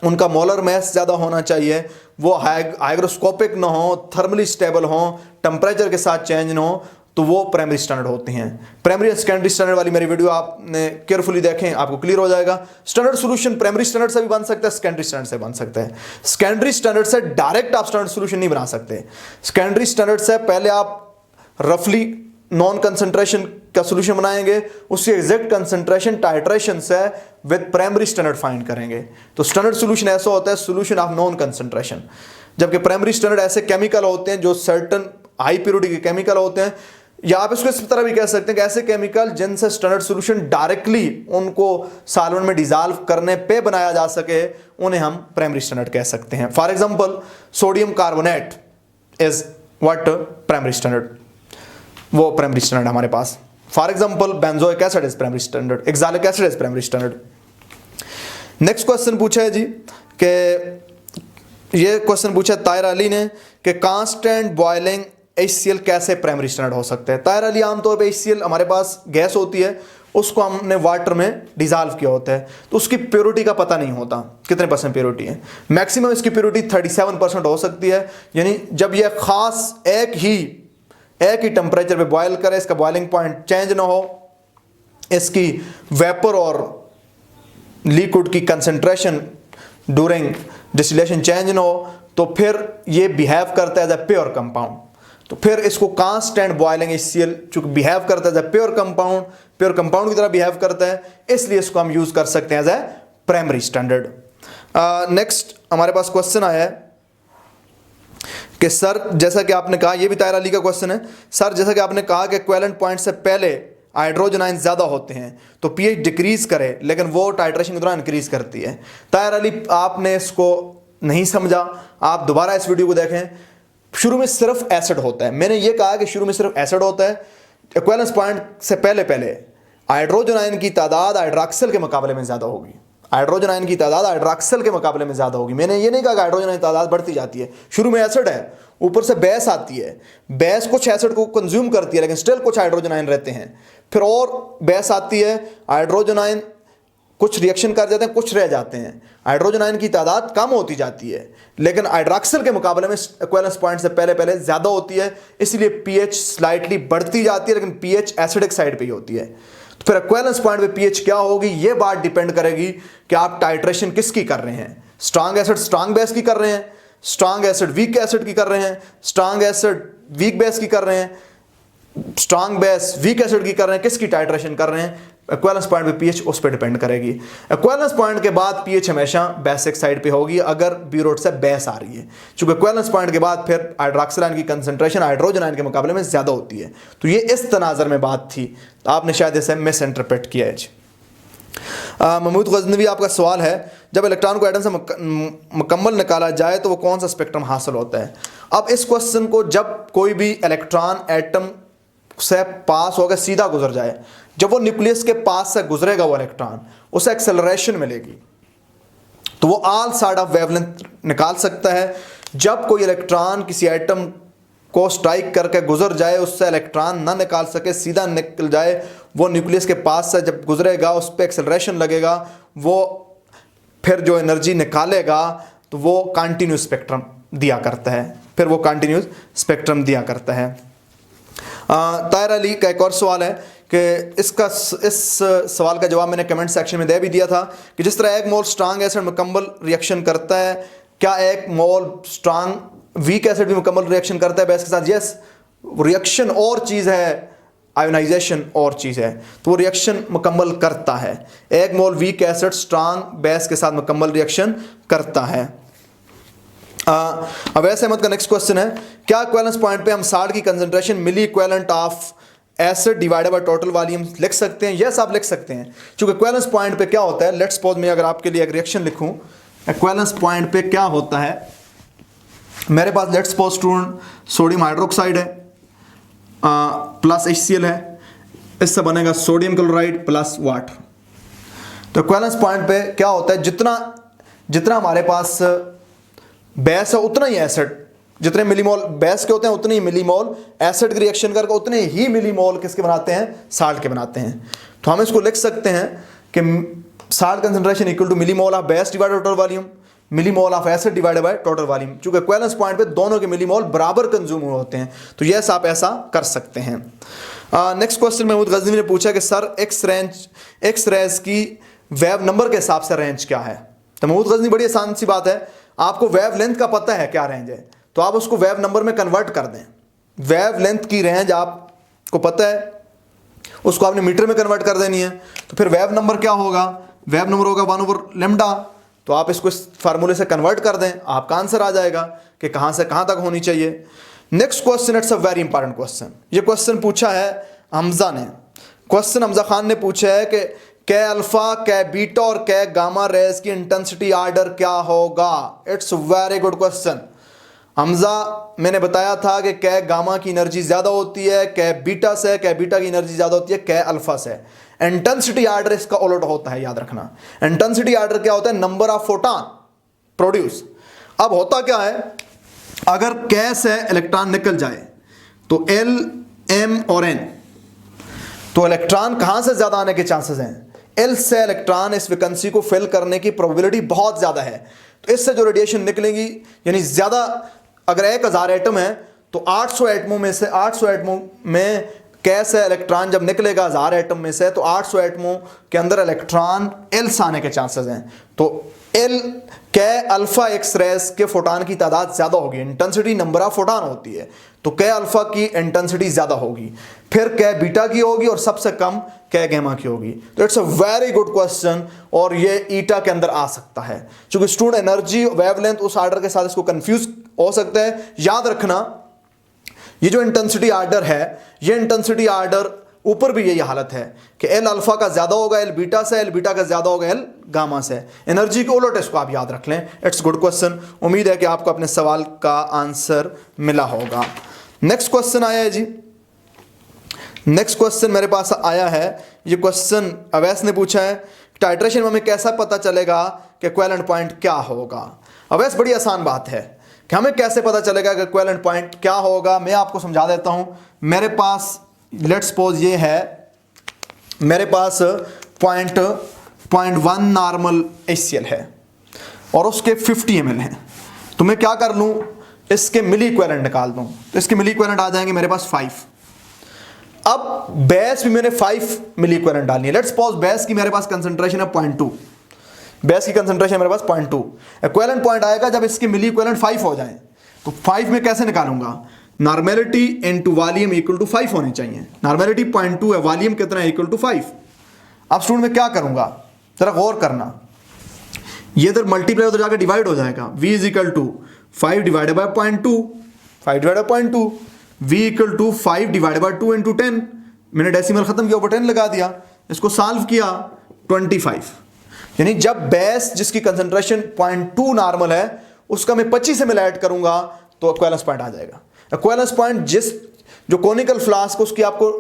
उनका मोलर मास ज़्यादा होना चाहिए, वो हाइग्रोस्कोपिक ना हो, थर्मली स्टेबल हो, टेम्परेचर के साथ चेंज ना हो, तो वो प्राइमरी स्टैंडर्ड होते हैं। प्राइमरी और सेकेंडरी स्टैंडर्ड वाली मेरी वीडियो आपने केयरफुली देखें, आपको क्लियर हो जाएगा। स्टैंडर्ड सॉल्यूशन प्राइमरी स्टैंडर्ड से भी बन सकता है, सेकेंडरी स्टैंडर्ड से बन सकता है। सेकेंडरी स्टैंडर्ड से डायरेक्ट आप स्टैंडर्ड सॉल्यूशन नहीं बना सकते। सेकेंडरी स्टैंडर्ड से पहले आप रफली नॉन कंसंट्रेशन का सॉल्यूशन बनाएंगे, उसकी एग्जैक्ट कंसंट्रेशन टाइट्रेशन से विद प्राइमरी स्टैंडर्ड फाइंड करेंगे। तो स्टैंडर्ड सॉल्यूशन ऐसा होता है सॉल्यूशन ऑफ नॉन कंसंट्रेशन, जबकि प्राइमरी स्टैंडर्ड ऐसे केमिकल होते हैं जो सर्टन हाई प्योरिटी के केमिकल होते हैं, या आप इसको इस तरह भी कह सकते हैं कि ऐसे केमिकल जिनसे स्टैंडर्ड सॉल्यूशन डायरेक्टली उनको सॉल्वेंट में डिसॉल्व करने पे बनाया जा सके, उन्हें हम प्राइमरी स्टैंडर्ड कह सकते हैं। For example sodium carbonate is what primary standard, वो प्राइमरी स्टैंडर्ड हमारे पास। For example benzoic acid is primary standard, oxalic acid is primary standard. Next question पूछा है जी कि ये क्वेश्चन पूछा है ताहिर अली ने कि कांस्टेंट बॉइलिंग HCl कैसे प्राइमरी स्टैंडर्ड हो सकता है? ताहिर अली, आमतौर पे HCl हमारे पास गैस होती है, उसको हमने वाटर में डिसॉल्व किया होता है, तो उसकी प्योरिटी का पता नहीं होता कितने परसेंट प्योरिटी है। मैक्सिमम इसकी प्योरिटी 37% हो सकती है, यानी जब यह खास एक ही टेम्परेचर पे बॉयल करे, इसका बॉइलिंग पॉइंट चेंज ना हो, इसकी वेपर और लिक्विड की कंसंट्रेशन ड्यूरिंग डिस्टिलेशन चेंज ना हो, तो फिर ये बिहेव करता है एज ए प्योर कंपाउंड। तो फिर इसको कांस्टेंट बॉइलिंग HCl चूंकि बिहेव करता है एज ए प्योर कंपाउंड की तरह बिहेव करता है, इसलिए इसको हम यूज कर सकते हैं as a primary standard. Next हमारे पास क्वेश्चन आया है कि सर जैसा कि आपने कहा, ये भी ताहिर अली का क्वेश्चन है, सर जैसा कि आपने कहा कि इक्विवेलेंट पॉइंट से पहले हाइड्रोजन आयन ज़्यादा होते हैं तो pH डिक्रीज करे, लेकिन वो टाइट्रेशन के दौरान इंक्रीज करती है। ताहिर अली, आपने इसको नहीं समझा, आप दोबारा इस वीडियो को देखें। शुरू में सिर्फ एसिड होता है, मैंने ये कहा कि शुरू में सिर्फ एसिड होता है। इक्विवेलेंस पॉइंट से पहले हाइड्रोजन आयन की तादाद हाइड्रॉक्सिल के मुकाबले में ज़्यादा होगी। हाइड्रोजन आयन की तादाद हाइड्रॉक्सिल के मुकाबले में ज़्यादा होगी। मैंने ये नहीं कहा कि हाइड्रोजन आयन की तादाद बढ़ती जाती है, शुरू में एसिड है, ऊपर से बेस आती है, बेस कुछ एसिड को कंज्यूम करती है लेकिन स्टिल कुछ हाइड्रोजन आयन रहते हैं, फिर और बेस आती है, हाइड्रोजन आयन कुछ रिएक्शन कर जाते हैं, कुछ रह जाते हैं, हाइड्रोजन आयन की तादाद कम होती जाती है लेकिन हाइड्रॉक्सिल के मुकाबले में एक्विवेलेंस पॉइंट से पहले पहले ज़्यादा होती है, इसलिए पीएच स्लाइटली बढ़ती जाती है लेकिन पीएच एसिडिक साइड पे ही होती है। तो फिर एक्विवेलेंस पॉइंट पे पीएच क्या होगी, ये बात डिपेंड करेगी कि आप टाइट्रेशन किसकी कर रहे हैं, स्ट्रांग एसिड स्ट्रांग बेस की कर रहे हैं, स्ट्रांग एसिड वीक एसिड की कर रहे हैं, स्ट्रांग एसिड वीक बेस की कर रहे हैं, स्ट्रांग बेस वीक एसिड की कर रहे हैं, किसकी टाइट्रेशन कर रहे हैं। एक्विवेलेंस पॉइंट पे पीएच उस पर डिपेंड करेगी। एक्विवेलेंस पॉइंट के बाद पीएच हमेशा बेसिक साइड पे होगी अगर बी रोड से बेस आ रही है, क्योंकि एक्विवेलेंस पॉइंट के बाद फिर हाइड्रॉक्सिल आयन की कंसंट्रेशन हाइड्रोजन आयन के मुकाबले में ज्यादा होती है। तो ये इस तनाजर में बात थी, आपने शायद इसे मिस इंटरप्रेट किया है। महमूद गजनवी आपका सवाल है, जब इलेक्ट्रॉन को एटम से मुकम्मल निकाला जाए तो वो कौन सा स्पेक्ट्रम हासिल होता है। अब इस क्वेश्चन को, जब कोई भी इलेक्ट्रॉन एटम से पास होकर सीधा गुजर जाए, जब वो न्यूक्लियस के पास से गुजरेगा वो इलेक्ट्रॉन, उसे एक्सेलरेशन मिलेगी, तो वो ऑल साइड ऑफ वेवलेंथ निकाल सकता है। जब कोई इलेक्ट्रॉन किसी एटम को स्ट्राइक करके गुजर जाए, उससे इलेक्ट्रॉन ना निकाल सके, सीधा निकल जाए, वो न्यूक्लियस के पास से जब गुजरेगा उस पर एक्सेलरेशन लगेगा, वो फिर जो एनर्जी निकालेगा तो वो कंटिन्यूस स्पेक्ट्रम दिया करता है, फिर वो कंटिन्यूस स्पेक्ट्रम दिया करता है। ताहिर अली का एक और सवाल है कि इस सवाल का जवाब मैंने कमेंट सेक्शन में दे भी दिया था कि जिस तरह एक मोल स्ट्रांग एसिड मुकम्मल रिएक्शन करता है, क्या एक मोल स्ट्रांग वीक एसिड भी मुकम्मल रिएक्शन करता है बेस के साथ। यस, रिएक्शन और चीज़ है, आयोनाइजेशन और चीज़ है, तो वो रिएक्शन मुकम्मल करता है। एक मोल वीक एसिड स्ट्रांग बेस के साथ मुकम्मल रिएक्शन करता है। अवैस अहमद का नेक्स्ट क्वेश्चन है, क्या इक्विवेलेंस पॉइंट पे हम साल्ट की concentration milli equivalent of acid divided by total volume लिख सकते हैं। यस, आप लिख सकते हैं, क्योंकि इक्विवेलेंस पॉइंट पे क्या होता है, लेट्स सपोज मैं अगर आपके लिए एक रिएक्शन लिखूं, इक्विवेलेंस पॉइंट पे क्या होता है, मेरे पास let's suppose student sodium hydroxide है प्लस HCl है, इससे बनेगा सोडियम क्लोराइड प्लस वाटर। तो इक्विवेलेंस पॉइंट पे क्या होता है, जितना हमारे पास बेस है उतना ही एसिड, जितने मिलीमोल बेस के होते हैं उतने ही मिलीमोल एसिड की रिएक्शन करके उतने ही मिलीमोल किसके बनाते हैं, साल्ट के बनाते हैं। तो हम इसको लिख सकते हैं कि salt concentration equal to millimole of base divided total volume, millimole of acid divided by total volume. चूंकि इक्विवेलेंस पॉइंट पे दोनों के मिलीमोल बराबर कंज्यूम हुए होते हैं, तो यस आप ऐसा कर सकते हैं। नेक्स्ट क्वेश्चन महमूद गजनवी ने पूछा कि सर एक्स रेज की वेव नंबर के हिसाब से रेंज क्या है। तो महमूद गजनवी बड़ी आसान सी बात है, आपको वेव लेंथ का पता है क्या रेंज है, तो आप उसको वेव नंबर में कन्वर्ट कर दें। वेव लेंथ की रेंज आपको पता है, उसको आपने मीटर में कन्वर्ट कर देनी है, तो फिर वेव नंबर क्या होगा, वेव नंबर होगा 1/λ। तो आप इसको इस फार्मूले से कन्वर्ट कर दें, आपका आंसर आ जाएगा कि कहां से कहां तक होनी चाहिए। Next question, it's a very important question. ये क्वेश्चन पूछा है हमजा ने, क्वेश्चन हमजा खान ने पूछा है कि कै अल्फा, कै बीटा और कै गामा रेज की इंटेंसिटी ऑर्डर क्या होगा। It's very good question. Hamza, मैंने बताया था कि कै गामा की एनर्जी ज्यादा होती है कै बीटा से, कै बीटा की एनर्जी ज्यादा होती है कै अल्फा से। इंटेंसिटी ऑर्डर इसका उलट होता है, याद रखना। इंटेंसिटी ऑर्डर क्या होता है, नंबर ऑफ फोटॉन प्रोड्यूस। अब होता क्या है, अगर कै से इलेक्ट्रॉन निकल जाए तो L, M और N, तो इलेक्ट्रॉन कहां से ज्यादा आने के चांसेस हैं, L से इलेक्ट्रॉन इस वैकेंसी को फिल करने की प्रोबेबिलिटी बहुत ज्यादा है। तो इससे जो रेडिएशन निकलेगी यानी ज्यादा, अगर 1000 एटम है तो 800 एटमों में से 800 एटमों में कैसे इलेक्ट्रॉन जब निकलेगा 1000 एटम में से, तो 800 एटमों के अंदर इलेक्ट्रॉन L से आने के चांसेस हैं। तो L कै अल्फा एक्स रेस के फोटॉन की तादाद ज्यादा होगी, इंटेंसिटी नंबर ऑफ फोटॉन होती है, तो कै अल्फा की इंटेंसिटी ज्यादा होगी, फिर कै बीटा की होगी और सबसे कम कै गैमा की होगी। तो it's a very good question और ये ईटा के अंदर आ सकता है, क्योंकि स्टूडेंट एनर्जी वेवलेंथ उस ऑर्डर के साथ इसको कंफ्यूज हो सकता है। याद रखना, ये जो इंटेंसिटी ऑर्डर है, ये इंटेंसिटी ऑर्डर ऊपर भी यही हालत है कि L अल्फा का ज्यादा होगा L बीटा से, L बीटा का ज्यादा होगा L गामा से। एनर्जी के उलट इसको आप याद रख लें। It's good question. उम्मीद है कि आपको अपने सवाल का आंसर मिला होगा। नेक्स्ट क्वेश्चन आया है जी, नेक्स्ट क्वेश्चन मेरे पास आया है, ये क्वेश्चन अवैस ने पूछा है, टाइट्रेशन में हमें कैसा पता चलेगा कि इक्विवेलेंट पॉइंट क्या होगा? अब वैसे बड़ी आसान बात है कि हमें कैसे पता चलेगा कि इक्विवेलेंट पॉइंट क्या होगा। मैं आपको समझा देता हूं। मेरे पास लेट्स सपोज ये है, मेरे पास पॉइंट 1 नॉर्मल HCl है और उसके 50 ml है। तो मैं क्या कर लूं, इसके मिली इक्विवेलेंट निकाल दूं। तो इसके मिली इक्विवेलेंट आ जाएंगे मेरे पास 5। अब बेस भी मैंने 5 मिली इक्विवेलेंट डालनी है। लेट्स सपोज बेस की मेरे पास कंसंट्रेशन है 0.2, बेस की कंसंट्रेशन मेरे पास 0.2। इक्विवेलेंट पॉइंट आएगा जब इसके मिली इक्विवेलेंट 5 हो जाए। तो 5 में कैसे निकालूंगा? Normality into volume equal to 5 होनी चाहिए। नॉर्मेलिटी 0.2 है, वॉल्यूम कितना है? Equal to 5। अब स्टूडेंट में क्या करूंगा, जरा गौर करना। ये इधर मल्टीप्लाई उधर जाकर डिवाइड हो जाएगा। v is equal to 5 divided by 0.2, 5 divided by 0.2, v equal to 5 divided by 2 into 10। मैंने डेसिमल खत्म किया, ऊपर 10 लगा दिया, इसको सॉल्व किया 25। यानी जब बेस जिसकी कंसंट्रेशन 0.2 नॉर्मल है उसका मैं 25 ml ऐड करूंगा तो इक्विवेलेंस पॉइंट आ जाएगा। इक्विवेलेंस पॉइंट जो कोनिकल फ्लास्क उसकी आपको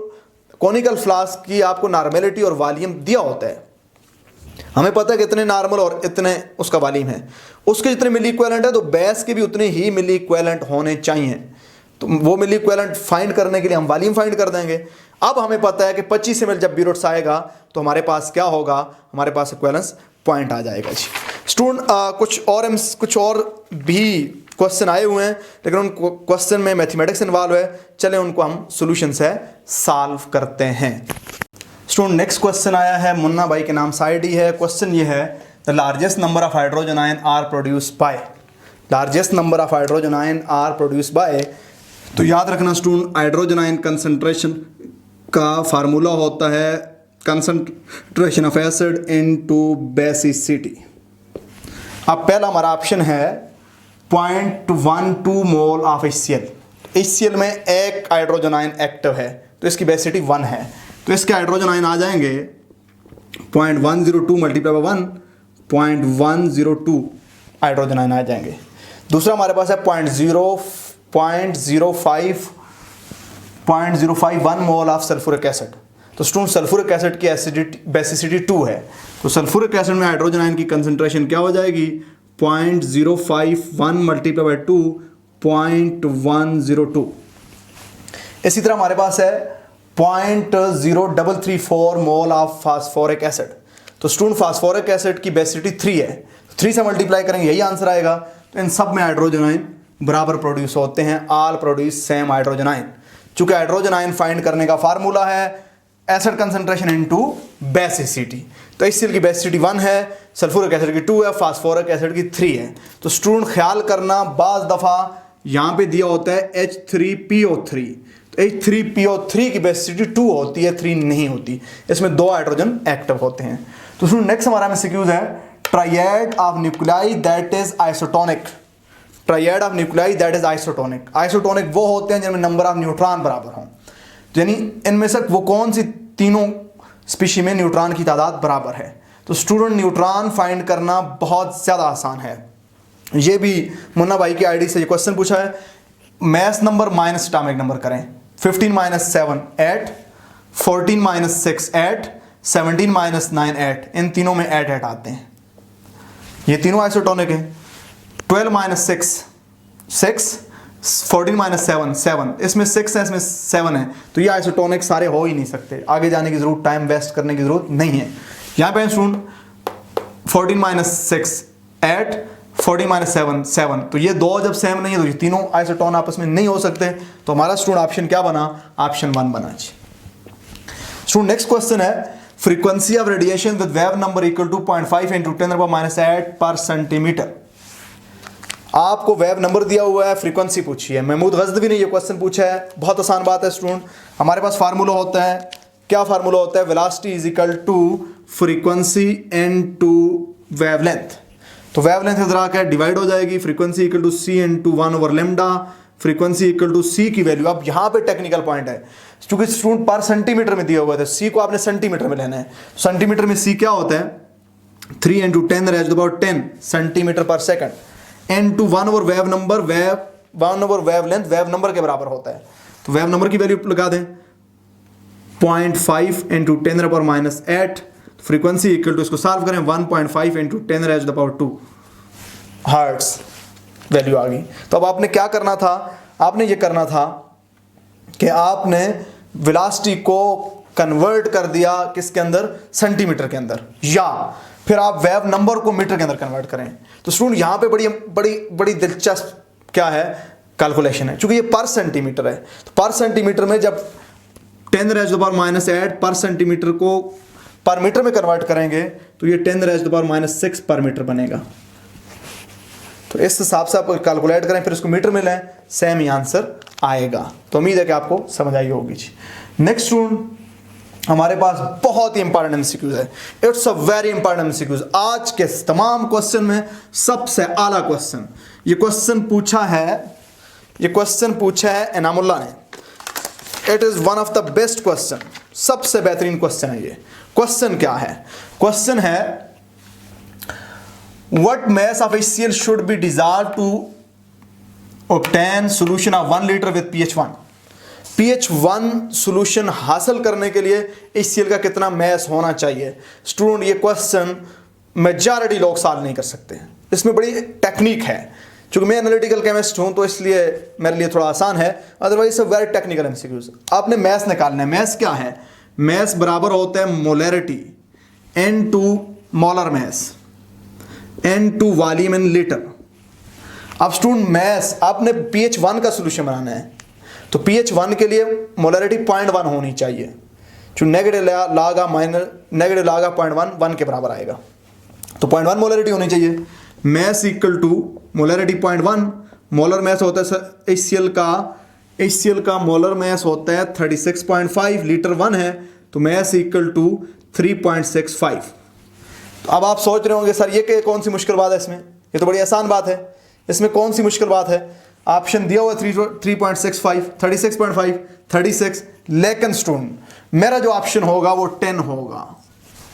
कोनिकल फ्लास्क की आपको नॉर्मेलिटी और वॉल्यूम दिया होता है। हमें पता है कि इतने नॉर्मल और इतने उसका वॉल्यूम है, उसके जितने मिली इक्विवेलेंट है तो बेस के भी उतने ही मिली इक्विवेलेंट होने चाहिए। तो वो मिली इक्विवेलेंट फाइंड करने के लिए हम वॉल्यूम फाइंड कर देंगे। अब हमें पता है कि 25 ml जब B रूट्स आएगा तो हमारे पास क्या होगा, हमारे पास इक्विवेलेंस पॉइंट आ जाएगा जी। स्टूडेंट कुछ और भी क्वेश्चन आए हुए हैं, लेकिन उन क्वेश्चन में मैथमेटिक्स इन्वॉल्व है। चले उनको हम सॉल्यूशन से सॉल्व करते हैं। स्टूडेंट नेक्स्ट क्वेश्चन आया है, मुन्ना भाई के नाम से आईडी है। क्वेश्चन ये है, the largest number of hydrogen ion are produce by, largest number of hydrogen ion are produce by. तो याद रखना स्टूडेंट, हाइड्रोजन आयन कंसंट्रेशन का फार्मूला होता है concentration of acid into basicity. अब पहला हमारा ऑप्शन है 0.12 मोल ऑफ HCl। HCl में एक हाइड्रोजन आयन एक्टिव है तो इसकी बेसिसिटी 1 है, तो इसके हाइड्रोजन आयन आ जाएंगे 0.102 मल्टीप्लाई बाय 1, 0.102 हाइड्रोजन आयन आ जाएंगे। दूसरा हमारे पास है 0.051 मोल ऑफ सल्फ्यूरिक एसिड। तो स्टूडेंट सल्फ्यूरिक एसिड की एसिडिटी बेसिसिटी 2 है, तो सल्फ्यूरिक एसिड में हाइड्रोजन आयन की कंसंट्रेशन क्या हो जाएगी? 0.051 मल्टीप्लाई बाय 2, 0.102। इसी तरह हमारे पास है 0.0334 मोल ऑफ फास्फोरिक एसिड। तो स्टूडेंट फास्फोरिक एसिड की बेसिसिटी 3 है, 3 से मल्टीप्लाई करेंगे यही आंसर आएगा। तो इन सब में हाइड्रोजन आयन बराबर प्रोड्यूस होते हैं, all produce same hydrogen ion. चूंकि हाइड्रोजन आयन फाइंड करने का फार्मूला है एसिड कंसंट्रेशन इनटू बेसिसिटी, तो HCl की बेसिसिटी 1 है, सल्फ्यूरिक एसिड की 2 है, फास्फोरिक एसिड की 3 है। तो स्टूडेंट ख्याल करना, बाज दफ़ा यहाँ पे दिया होता है H3PO3, तो H3PO3 की बेसिसिटी 2 होती है, 3 नहीं होती। इसमें 2 हाइड्रोजन एक्टिव होते हैं। तो स्टूडेंट नेक्स्ट हमारा MCQ है, triad of nuclei that is isotonic. Triad of nuclei that is isotonic. Isotonic वो होते हैं जिनमें नंबर ऑफ न्यूट्रॉन बराबर हों, यानी इनमें से वो कौन सी तीनों स्पीशी में न्यूट्रॉन की तादाद बराबर है। तो स्टूडेंट न्यूट्रॉन फाइंड करना बहुत ज़्यादा आसान है। ये भी मुन्ना भाई की आईडी से ये क्वेश्चन पूछा है, mass number minus atomic number करें। 15 - 7 8, 14 - 6 8, 17 - 9 8, इन तीनों में 8 8 आते हैं। ये तीनों आइसोटोनिक है। 12 - 6 6, 14 - 7 7, इसमें 6 है, इसमें 7 है, तो ये आइसोटोनिक सारे हो ही नहीं सकते। आगे जाने की जरूरत, टाइम वेस्ट करने की जरूरत नहीं है। यहाँ पे स्टूडेंट 14 - 6 8, 14 - 7 7, तो ये दो जब सेम नहीं है तो ये तीनों आइसोटोन आपस में नहीं हो सकते। तो हमारा स्टूडेंट ऑप्शन क्या बना? ऑप्शन 1 बना जी। स्टूडेंट नेक्स्ट क्वेश्चन है, frequency of radiation with wave number equal to 0.5 × 10⁻⁸ पर सेंटीमीटर। आपको वेव नंबर दिया हुआ है, फ्रीक्वेंसी पूछी है। महमूद गज़नवी ने ये क्वेश्चन पूछा है। बहुत आसान बात है स्टूडेंट, हमारे पास फार्मूला होता है, क्या फार्मूला होता है? Velocity is equal to frequency into wavelength. तो वेवलेंथ इधर आकर डिवाइड हो जाएगी, frequency equal to c into 1/λ, frequency equal to c की वैल्यू। अब यहाँ पे टेक्निकल पॉइंट है, क्योंकि स्टूडेंट पर सेंटीमीटर में दिया हुआ है, c को आपने सेंटीमीटर में लेना है। सेंटीमीटर में c क्या होता है? 3 × 10⁻10 सेंटीमीटर पर सेकंड इनटू 1/वेव नंबर, वेवलेंथ वेव नंबर के बराबर होता है। तो वेव नंबर की वैल्यू लगा दें 0.5 × 10⁻⁸, फ्रीक्वेंसी इक्वल टू, इसको सॉल्व करें 1.5 इंटू 10⁻², हर्ट्स वैल्यू आ गई। तो अब आपने क्या करना था, आपने ये करना था कि आपने वेलोसिटी को कन्वर्ट कर दिया किसके अंदर, सेंटीमीटर के अंदर, या फिर आप वेव नंबर को मीटर के अंदर कन्वर्ट करें। तो स्टूडेंट यहाँ पे बड़ी बड़ी बड़ी दिलचस्प क्या है, कैलकुलेशन है। चूंकि ये पर सेंटीमीटर है, तो पर सेंटीमीटर में जब 10⁻⁸ पर सेंटीमीटर को पर मीटर में कन्वर्ट करेंगे तो ये 10⁻⁶ पर मीटर बनेगा। तो इस हिसाब से आप कैलकुलेट करें, फिर इसको मीटर में लें, सेम ही आंसर आएगा। तो उम्मीद है कि आपको समझ आई होगी जी। नेक्स्ट स्टूडेंट हमारे पास बहुत ही इंपॉर्टेंट एमसीक्यूज है। It's a very important MCQs, आज के तमाम क्वेश्चन में सबसे आला क्वेश्चन। ये क्वेश्चन पूछा है इनामुल्लाह ने। It is one of the best question, सबसे बेहतरीन क्वेश्चन है ये। क्वेश्चन क्या है, क्वेश्चन है what mass of HCl should be dissolved to obtain solution of 1 liter with pH 1। pH 1 solution हासिल करने के लिए HCl का कितना मैस होना चाहिए। स्टूडेंट ये क्वेश्चन मेजॉरिटी लोग सॉल्व नहीं कर सकते, इसमें बड़ी टेक्निक है। चूंकि मैं एनालिटिकल केमिस्ट हूं तो इसलिए मेरे लिए थोड़ा आसान है, अदरवाइज वेरी टेक्निकल एमसीक्यूज। आपने मैस निकालना है। मैस क्या है, मैस बराबर होता है molarity N2 molar mass N2 volume in litre. अब स्टूडेंट मैस आपने pH 1 का सॉल्यूशन बनाना है, तो pH 1 के लिए मोलैरिटी 0.1 होनी चाहिए। जो नेगेटिव लागा 0.1 1 के बराबर आएगा, तो 0.1 मोलैरिटी होनी चाहिए। Mass equal to molarity 0.1, molar mass होता है HCl का मोलर मैस होता है 36.5, लीटर 1 है, तो मैस इक्वल टू 3.65। तो अब आप सोच रहे होंगे सर ये कौन सी मुश्किल बात है इसमें, ये तो बड़ी आसान बात है, इसमें कौन सी मुश्किल बात है। ऑप्शन दिया हुआ 3.65, 36.5, 36, लेकिन स्टूडेंट मेरा जो ऑप्शन होगा वो 10 होगा,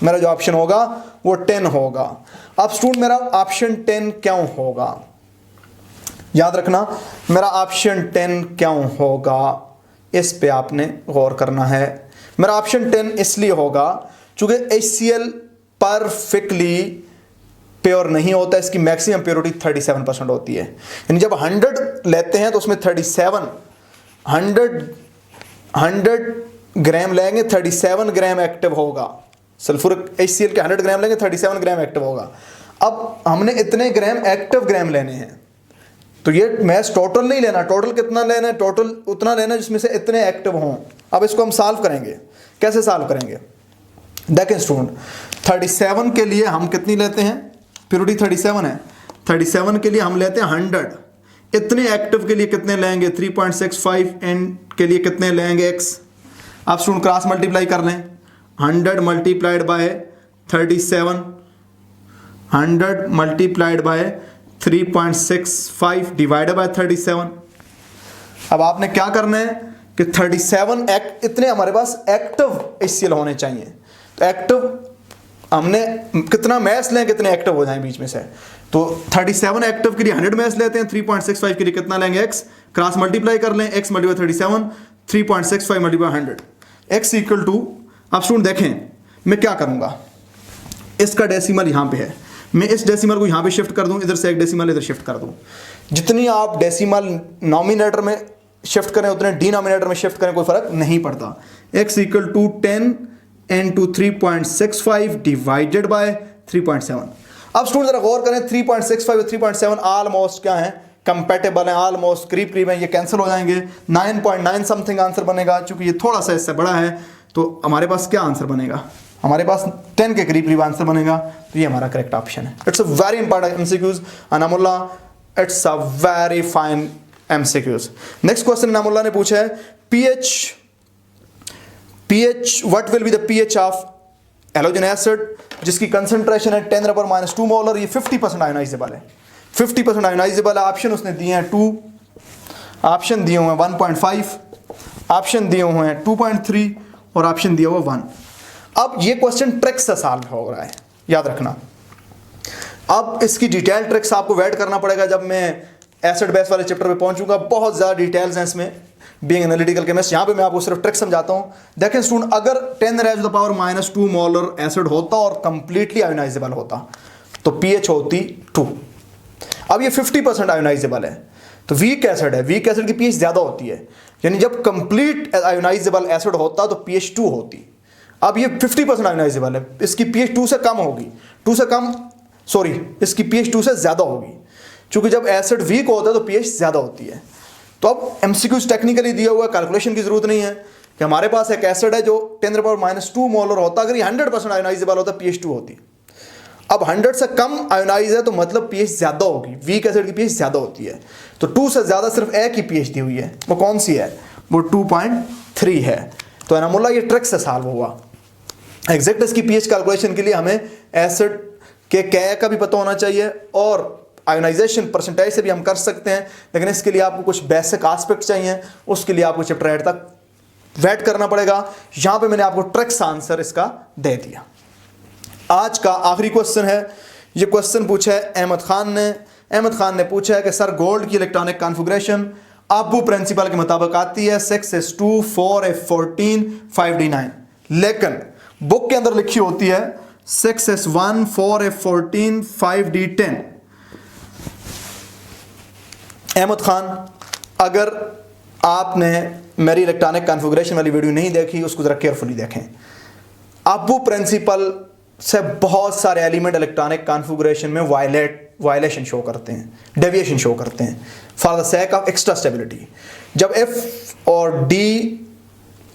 मेरा जो ऑप्शन होगा वो 10 होगा। अब स्टूडेंट मेरा ऑप्शन 10 क्यों होगा, याद रखना मेरा ऑप्शन 10 क्यों होगा, इस पे आपने गौर करना है। मेरा ऑप्शन 10 इसलिए होगा चूंकि HCl परफेक्टली प्योर नहीं होता, इसकी मैक्सिमम प्योरिटी 37% होती है। यानी जब 100 लेते हैं तो उसमें 100 ग्राम लेंगे 37 ग्राम एक्टिव होगा। सल्फ्यूरिक HCl के 100 ग्राम लेंगे 37 ग्राम एक्टिव होगा। अब हमने इतने ग्राम एक्टिव ग्राम लेने हैं, तो ये मैस टोटल नहीं लेना, टोटल कितना लेना है, टोटल उतना लेना जिसमें से इतने एक्टिव हों। अब इसको हम सॉल्व करेंगे, कैसे सॉल्व करेंगे देखें स्टूडेंट। 37 के लिए हम कितनी लेते हैं, प्योरिटी 37 है, 37 के लिए हम लेते हैं 100, इतने एक्टिव के लिए कितने लेंगे 3.65, एंड के लिए कितने लेंगे x। आप स्टूडेंट क्रॉस मल्टीप्लाई कर लें, 100 multiplied by 37, 100 multiplied by 3.65 divided bye 37। अब आपने क्या करना है कि 37 इतने हमारे पास एक्टिव HCl होने चाहिए। तो एक्टिव हमने कितना मैस लें कितने एक्टिव हो जाएं बीच में से, तो 37 एक्टिव के लिए 100 मैस लेते हैं, 3.65 के लिए कितना लेंगे x, क्रॉस मल्टीप्लाई कर लें, x multiply 37, 3.65 multiply 100, x equal to. अब स्टूडेंट देखें मैं क्या करूंगा, इसका डेसिमल यहाँ पे है, मैं इस डेसिमल को यहाँ पे शिफ्ट कर दूं, इधर से एक डेसिमल इधर शिफ्ट कर दूं। जितनी आप डेसिमल नॉमिनेटर में शिफ्ट करें उतने डिनोमिनेटर में शिफ्ट करें, कोई फर्क नहीं पड़ता। x equal to 10 into 3.65 divided by 3.7। अब स्टूडेंट जरा गौर करें, 3.65 और 3.7 ऑलमोस्ट क्या है, कंपेटेबल है, ऑलमोस्ट करीब है, ये कैंसिल हो जाएंगे, 9.9 समथिंग आंसर बनेगा। चूंकि ये थोड़ा सा इससे बड़ा है तो हमारे पास क्या आंसर बनेगा, हमारे पास 10 के करीब आंसर बनेगा। तो ये हमारा करेक्ट ऑप्शन है। It's a very important MCQs Anamulla, it's a very fine MCQs. Next question Anamulla ने पूछा है pH what will be the pH of halogen acid जिसकी कंसंट्रेशन है 10⁻⁻² मोलर, ये 50% आयोनाइजेबल है, 50% आयोनाइजेबल है। ऑप्शन उसने दिए हैं 2, ऑप्शन दिए हुए हैं 1.5, ऑप्शन दिए हुए हैं 2.3 और ऑप्शन दिया हुआ 1। अब ये क्वेश्चन ट्रिक से सॉल्व हो रहा है, याद रखना। अब इसकी डिटेल ट्रिक्स आपको वेट करना पड़ेगा जब मैं एसिड बेस वाले चैप्टर पे पहुंचूंगा। बहुत ज़्यादा डिटेल्स हैं इसमें, बीइंग एनालिटिकल केमिस्ट। यहाँ पे मैं आपको सिर्फ ट्रिक समझाता हूँ। देखें स्टूडेंट, अगर 10⁻⁻² मोलर एसिड होता और कंप्लीटली आयोनाइजेबल होता तो पीएच होती 2। अब ये 50% आयोनाइजेबल है तो वीक एसिड है, वीक एसिड की पीएच ज़्यादा होती है, यानी जब कंप्लीट आयोनाइजेबल एसिड होता तो पीएच 2 होती। अब ये 50% आयोनाइजेबल है, इसकी पीएच 2 से कम होगी, इसकी पीएच 2 से ज़्यादा होगी, क्योंकि जब एसिड वीक होता है तो पीएच ज़्यादा होती है। तो अब एमसीक्यूज टेक्निकली दिया हुआ, कैलकुलेशन की जरूरत नहीं है कि हमारे पास एक एसिड है जो 10⁻² मोलर होता, अगर ये 100% आयोनाइजेबल होता पीएच 2 होती। अब 100 से कम आयोनाइज है तो मतलब पीएच ज़्यादा होगी, वीक एसिड की पीएच ज़्यादा होती है। तो 2 से ज़्यादा सिर्फ एक ही पीएच दी हुई है, वो कौन सी है? वो 2.3 है। तो एनामोला ये ट्रिक से सॉल्व हुआ। एग्जैक्ट इसकी पीएच कैलकुलेशन के लिए हमें एसिड के Ka का भी पता होना चाहिए और आयोनाइजेशन परसेंटेज से भी हम कर सकते हैं, लेकिन इसके लिए आपको कुछ बेसिक एस्पेक्ट चाहिए, उसके लिए आपको चैप्टर 8 तक वेट करना पड़ेगा। यहाँ पे मैंने आपको ट्रिक्स आंसर इसका दे दिया। आज का आखिरी क्वेश्चन है, ये क्वेश्चन पूछा है अहमद खान ने पूछा है कि सर गोल्ड की इलेक्ट्रॉनिक कॉन्फ़िगरेशन अबू प्रिंसिपल के मुताबिक आती है 6s2 4f14 5d9, लेकिन बुक के अंदर लिखी होती है 6s1 4f14 5d10। Ahmad Khan, अगर आपने मेरी इलेक्ट्रॉनिक कॉन्फ़िगरेशन वाली वीडियो नहीं देखी, उसको ज़रा केयरफुली देखें। अबू प्रिंसिपल से बहुत सारे एलिमेंट इलेक्ट्रॉनिक कॉन्फ़िगरेशन में वायलेशन शो करते हैं, डेविएशन शो करते हैं for the sake of extra stability. जब एफ और डी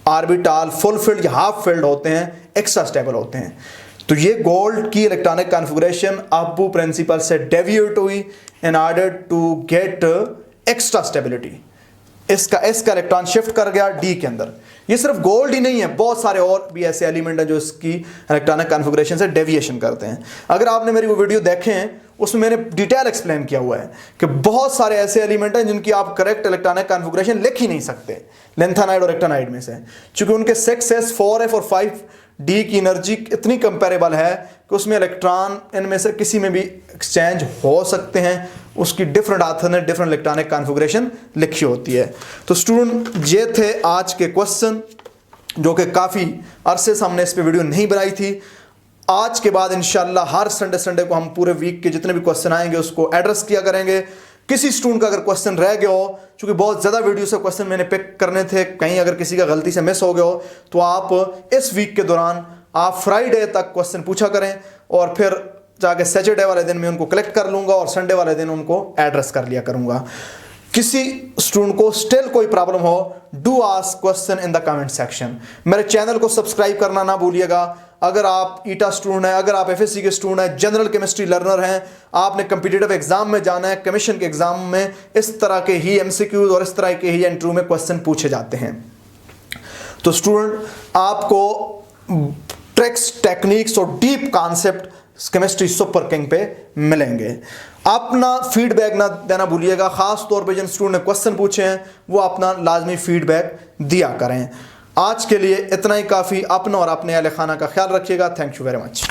ऑर्बिटल फुल फील्ड या हाफ फील्ड होते हैं, एक्स्ट्रा स्टेबल होते हैं, तो ये गोल्ड की इलेक्ट्रॉनिक कॉन्फ़िगरेशन अबू प्रिंसिपल से डेविएट हुई in order to get extra stability. इसका इलेक्ट्रॉन शिफ्ट कर गया डी के अंदर। ये सिर्फ गोल्ड ही नहीं है, बहुत सारे और भी ऐसे एलिमेंट हैं जो इसकी इलेक्ट्रॉनिक कॉन्फ़िगरेशन से डेविएशन करते हैं। अगर आपने मेरी वो वीडियो देखें, उसमें मैंने डिटेल एक्सप्लेन किया हुआ है कि बहुत सारे ऐसे एलिमेंट हैं जिनकी आप करेक्ट इलेक्ट्रॉनिक कॉन्फ़िगरेशन लिख ही नहीं सकते लेंथेनाइड और एक्टिनाइड में से, क्योंकि उनके 6s 4f और 5d की एनर्जी इतनी कंपेरेबल है कि उसमें इलेक्ट्रॉन इनमें से किसी में भी एक्सचेंज हो सकते हैं। उसकी डिफरेंट ऑथर ने डिफरेंट इलेक्ट्रॉनिक कॉन्फ़िगरेशन लिखी होती है। तो स्टूडेंट, ये थे आज के क्वेश्चन, जो कि काफ़ी अरसे से हमने इस पर वीडियो नहीं बनाई थी। आज के बाद इंशाल्लाह हर संडे को हम पूरे वीक के जितने भी क्वेश्चन आएंगे उसको एड्रेस किया करेंगे। किसी स्टूडेंट का अगर क्वेश्चन रह गया हो, क्योंकि बहुत ज़्यादा वीडियो से क्वेश्चन मैंने पिक करने थे, कहीं अगर किसी का गलती से मिस हो गया हो, तो आप इस वीक के दौरान आप फ्राइडे तक क्वेश्चन पूछा करें और फिर जाके सैटरडे वाले दिन मैं उनको कलेक्ट कर लूँगा और संडे वाले दिन उनको एड्रेस कर लिया करूँगा। किसी स्टूडेंट को स्टिल कोई प्रॉब्लम हो, do ask question in the comment section. मेरे चैनल को सब्सक्राइब करना ना भूलिएगा। अगर आप ईटा स्टूडेंट हैं, अगर आप एफएससी के स्टूडेंट हैं, जनरल केमिस्ट्री लर्नर हैं, आपने कम्पिटिटिव एग्जाम में जाना है, कमीशन के एग्जाम में इस तरह के ही एमसीक्यूज और इस तरह के ही इंटरव्यू में क्वेश्चन पूछे जाते हैं, तो स्टूडेंट आपको ट्रिक्स, टेक्निक्स और deep concept chemistry super king पे मिलेंगे। अपना फीडबैक ना देना भूलिएगा, खास तौर पे जिन स्टूडेंट ने क्वेश्चन पूछे हैं वो अपना लाजमी फीडबैक दिया करें। आज के लिए इतना ही काफ़ी। अपना और अपने अहले खाना का ख्याल रखिएगा। Thank you very much.